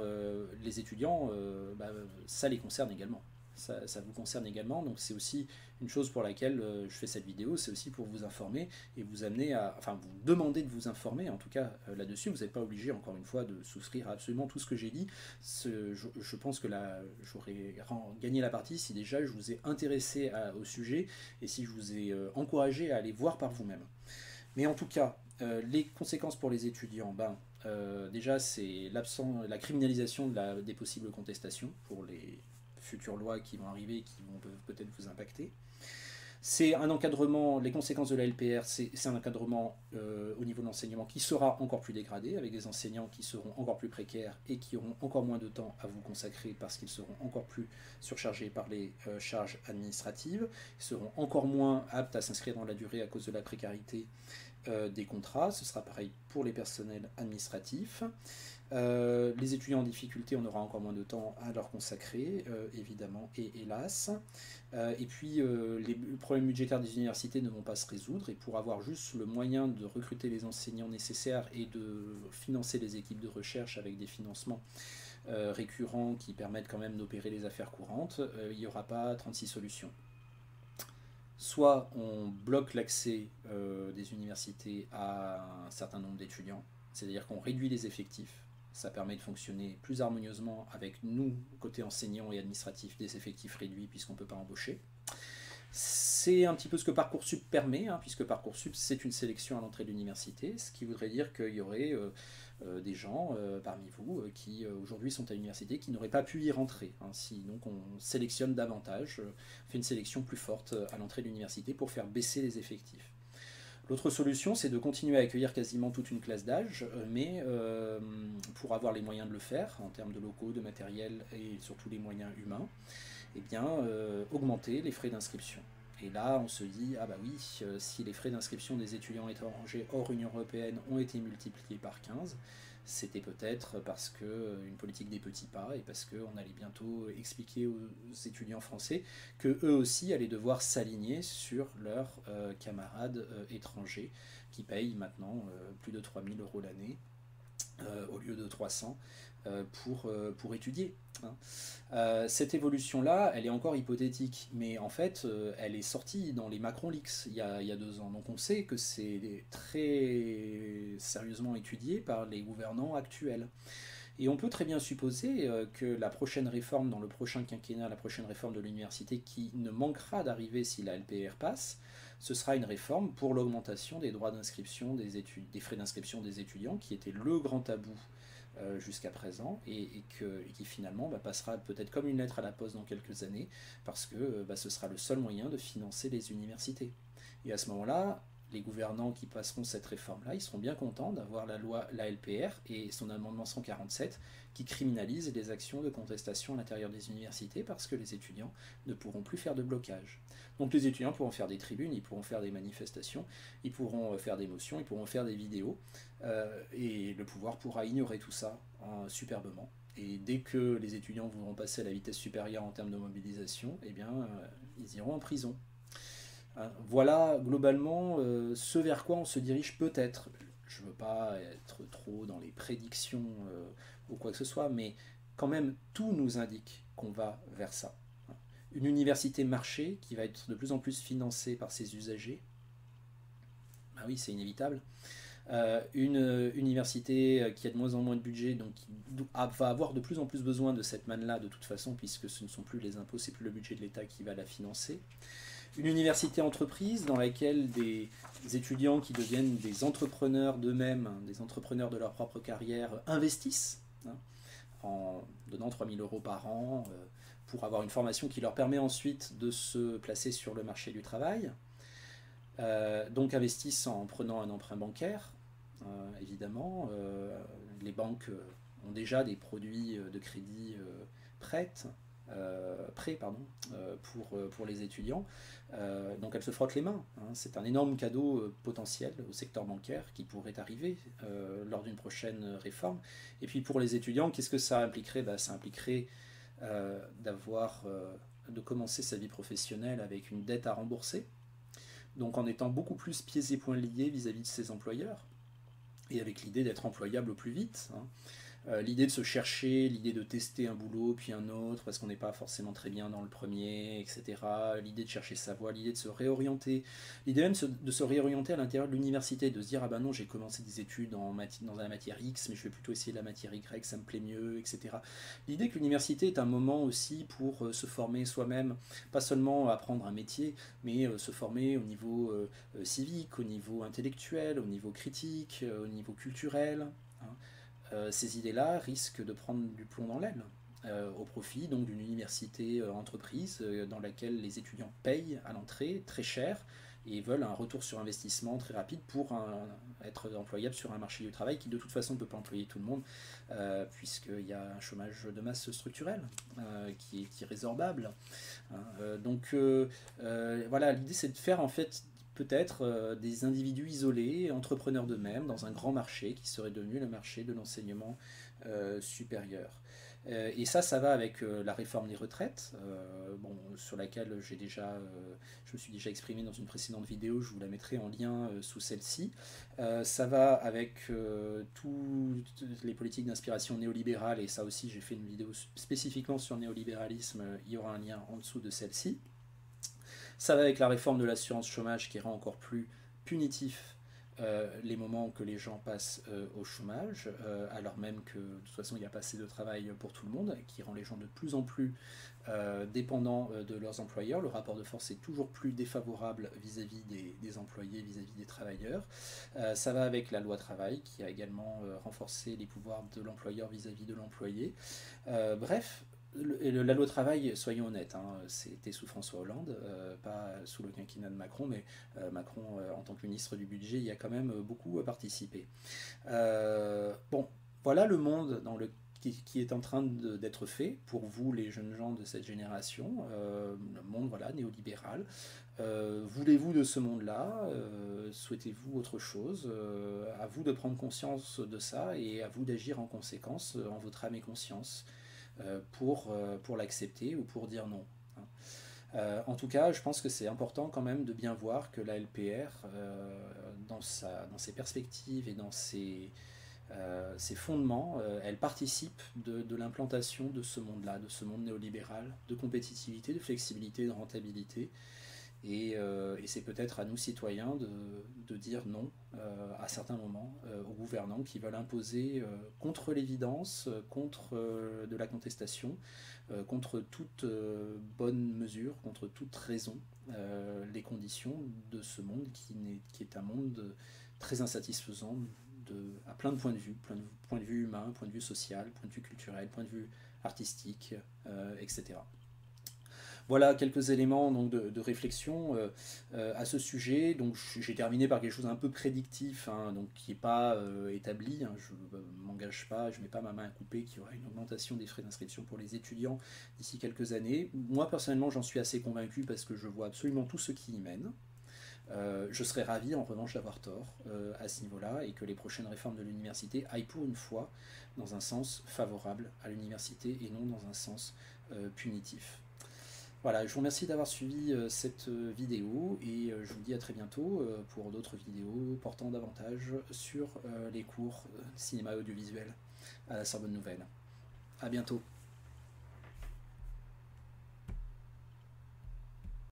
les étudiants, bah, ça les concerne également. Ça vous concerne également, donc c'est aussi une chose pour laquelle je fais cette vidéo, c'est aussi pour vous informer et vous amener à, enfin vous demander de vous informer, en tout cas là-dessus, vous n'êtes pas obligé encore une fois de souscrire à absolument tout ce que j'ai dit. Je pense que là j'aurais gagné la partie si déjà je vous ai intéressé au sujet et si je vous ai encouragé à aller voir par vous-même. Mais en tout cas, les conséquences pour les étudiants, déjà c'est la criminalisation des possibles contestations pour les futures lois qui vont arriver et qui vont peut-être vous impacter. C'est un encadrement, les conséquences de la LPR, c'est un encadrement au niveau de l'enseignement qui sera encore plus dégradé, avec des enseignants qui seront encore plus précaires et qui auront encore moins de temps à vous consacrer parce qu'ils seront encore plus surchargés par les charges administratives, ils seront encore moins aptes à s'inscrire dans la durée à cause de la précarité des contrats. Ce sera pareil pour les personnels administratifs. Les étudiants en difficulté, on aura encore moins de temps à leur consacrer, évidemment, et hélas. Et puis, les problèmes budgétaires des universités ne vont pas se résoudre, et pour avoir juste le moyen de recruter les enseignants nécessaires et de financer les équipes de recherche avec des financements récurrents qui permettent quand même d'opérer les affaires courantes, il n'y aura pas 36 solutions. Soit on bloque l'accès des universités à un certain nombre d'étudiants, c'est-à-dire qu'on réduit les effectifs. Ça permet de fonctionner plus harmonieusement avec nous, côté enseignants et administratifs, des effectifs réduits puisqu'on ne peut pas embaucher. C'est un petit peu ce que Parcoursup permet, hein, puisque Parcoursup c'est une sélection à l'entrée de l'université, ce qui voudrait dire qu'il y aurait des gens parmi vous qui aujourd'hui sont à l'université qui n'auraient pas pu y rentrer. Hein, si donc on sélectionne davantage, fait une sélection plus forte à l'entrée de l'université pour faire baisser les effectifs. L'autre solution, c'est de continuer à accueillir quasiment toute une classe d'âge, mais pour avoir les moyens de le faire, en termes de locaux, de matériel et surtout les moyens humains, eh bien, augmenter les frais d'inscription. Et là, on se dit, ah bah oui, si les frais d'inscription des étudiants étrangers hors Union européenne ont été multipliés par 15, c'était peut-être parce qu'une politique des petits pas et parce qu'on allait bientôt expliquer aux étudiants français qu'eux aussi allaient devoir s'aligner sur leurs camarades étrangers qui payent maintenant plus de 3 000 € l'année au lieu de 300 pour étudier. Hein. Cette évolution-là, elle est encore hypothétique, mais en fait, elle est sortie dans les Macron Leaks il y a 2 ans. Donc on sait que c'est très sérieusement étudié par les gouvernants actuels. Et on peut très bien supposer que la prochaine réforme, dans le prochain quinquennat, la prochaine réforme de l'université qui ne manquera d'arriver si la LPR passe, ce sera une réforme pour l'augmentation des droits d'inscription des frais d'inscription des étudiants, qui était le grand tabou jusqu'à présent, et qui finalement passera peut-être comme une lettre à la poste dans quelques années, parce que ce sera le seul moyen de financer les universités. Et à ce moment-là, les gouvernants qui passeront cette réforme-là, ils seront bien contents d'avoir la LPR et son amendement 147 qui criminalise les actions de contestation à l'intérieur des universités, parce que les étudiants ne pourront plus faire de blocage. Donc les étudiants pourront faire des tribunes, ils pourront faire des manifestations, ils pourront faire des motions, ils pourront faire des vidéos, et le pouvoir pourra ignorer tout ça superbement. Et dès que les étudiants voudront passer à la vitesse supérieure en termes de mobilisation, eh bien, ils iront en prison. Voilà globalement ce vers quoi on se dirige peut-être. Je ne veux pas être trop dans les prédictions ou quoi que ce soit, mais quand même tout nous indique qu'on va vers ça. Une université marché qui va être de plus en plus financée par ses usagers, bah oui, c'est inévitable. Une université qui a de moins en moins de budget, donc qui va avoir de plus en plus besoin de cette manne-là de toute façon, puisque ce ne sont plus les impôts, c'est plus le budget de l'État qui va la financer. Une université entreprise dans laquelle des étudiants qui deviennent des entrepreneurs d'eux-mêmes, des entrepreneurs de leur propre carrière, investissent en donnant 3 000 € par an pour avoir une formation qui leur permet ensuite de se placer sur le marché du travail. Donc investissent en prenant un emprunt bancaire, évidemment. Les banques ont déjà des produits de crédit prêts pour les étudiants. Donc elles se frottent les mains. C'est un énorme cadeau potentiel au secteur bancaire qui pourrait arriver lors d'une prochaine réforme. Et puis pour les étudiants, qu'est-ce que ça impliquerait ? Ça impliquerait de commencer sa vie professionnelle avec une dette à rembourser, donc en étant beaucoup plus pieds et poings liés vis-à-vis de ses employeurs, et avec l'idée d'être employable au plus vite. L'idée de se chercher, l'idée de tester un boulot puis un autre parce qu'on n'est pas forcément très bien dans le premier, etc. L'idée de chercher sa voie, l'idée de se réorienter, l'idée même de se réorienter à l'intérieur de l'université, de se dire ah ben non, j'ai commencé des études dans la matière X, mais je vais plutôt essayer la matière Y, ça me plaît mieux, etc. L'idée que l'université est un moment aussi pour se former soi-même, pas seulement apprendre un métier, mais se former au niveau civique, au niveau intellectuel, au niveau critique, au niveau culturel. Ces idées-là risquent de prendre du plomb dans l'aile, au profit donc d'une université entreprise dans laquelle les étudiants payent à l'entrée très cher et veulent un retour sur investissement très rapide pour être employables sur un marché du travail qui de toute façon ne peut pas employer tout le monde, puisqu'il y a un chômage de masse structurel qui est résorbable. Voilà, l'idée c'est de faire en fait peut-être des individus isolés, entrepreneurs d'eux-mêmes, dans un grand marché qui serait devenu le marché de l'enseignement supérieur. Et ça va avec la réforme des retraites, sur laquelle je me suis déjà exprimé dans une précédente vidéo, je vous la mettrai en lien sous celle-ci. Ça va avec toutes les politiques d'inspiration néolibérale, et ça aussi j'ai fait une vidéo spécifiquement sur le néolibéralisme, il y aura un lien en dessous de celle-ci. Ça va avec la réforme de l'assurance chômage qui rend encore plus punitif les moments que les gens passent au chômage, alors même que de toute façon il n'y a pas assez de travail pour tout le monde, qui rend les gens de plus en plus dépendants de leurs employeurs. Le rapport de force est toujours plus défavorable vis-à-vis des employés, vis-à-vis des travailleurs. Ça va avec la loi travail qui a également renforcé les pouvoirs de l'employeur vis-à-vis de l'employé. Bref, la loi travail, soyons honnêtes, c'était sous François Hollande, pas sous le quinquennat de Macron, mais Macron, en tant que ministre du budget, y a quand même beaucoup participé. Voilà le monde qui est en train d'être fait pour vous, les jeunes gens de cette génération, le monde néolibéral. Voulez-vous de ce monde-là? Souhaitez-vous autre chose? À vous de prendre conscience de ça et à vous d'agir en conséquence, en votre âme et conscience. Pour l'accepter ou pour dire non. En tout cas, je pense que c'est important quand même de bien voir que la LPR, dans ses perspectives et dans ses fondements, elle participe de l'implantation de ce monde-là, de ce monde néolibéral, de compétitivité, de flexibilité, de rentabilité. Et c'est peut-être à nous citoyens de dire non à certains moments aux gouvernants qui veulent imposer contre l'évidence, contre de la contestation, contre toute bonne mesure, contre toute raison, les conditions de ce monde qui est un monde très insatisfaisant à plein de points de vue, point de vue humain, point de vue social, point de vue culturel, point de vue artistique, etc. Voilà quelques éléments donc, de réflexion à ce sujet. Donc j'ai terminé par quelque chose d'un peu prédictif, hein, donc qui n'est pas établi. Hein, je ne m'engage pas, je ne mets pas ma main à couper qu'il y aura une augmentation des frais d'inscription pour les étudiants d'ici quelques années. Moi personnellement j'en suis assez convaincu parce que je vois absolument tout ce qui y mène. Je serais ravi en revanche d'avoir tort à ce niveau-là et que les prochaines réformes de l'université aillent pour une fois dans un sens favorable à l'université et non dans un sens punitif. Voilà, je vous remercie d'avoir suivi cette vidéo et je vous dis à très bientôt pour d'autres vidéos portant davantage sur les cours cinéma audiovisuel à la Sorbonne Nouvelle. À bientôt.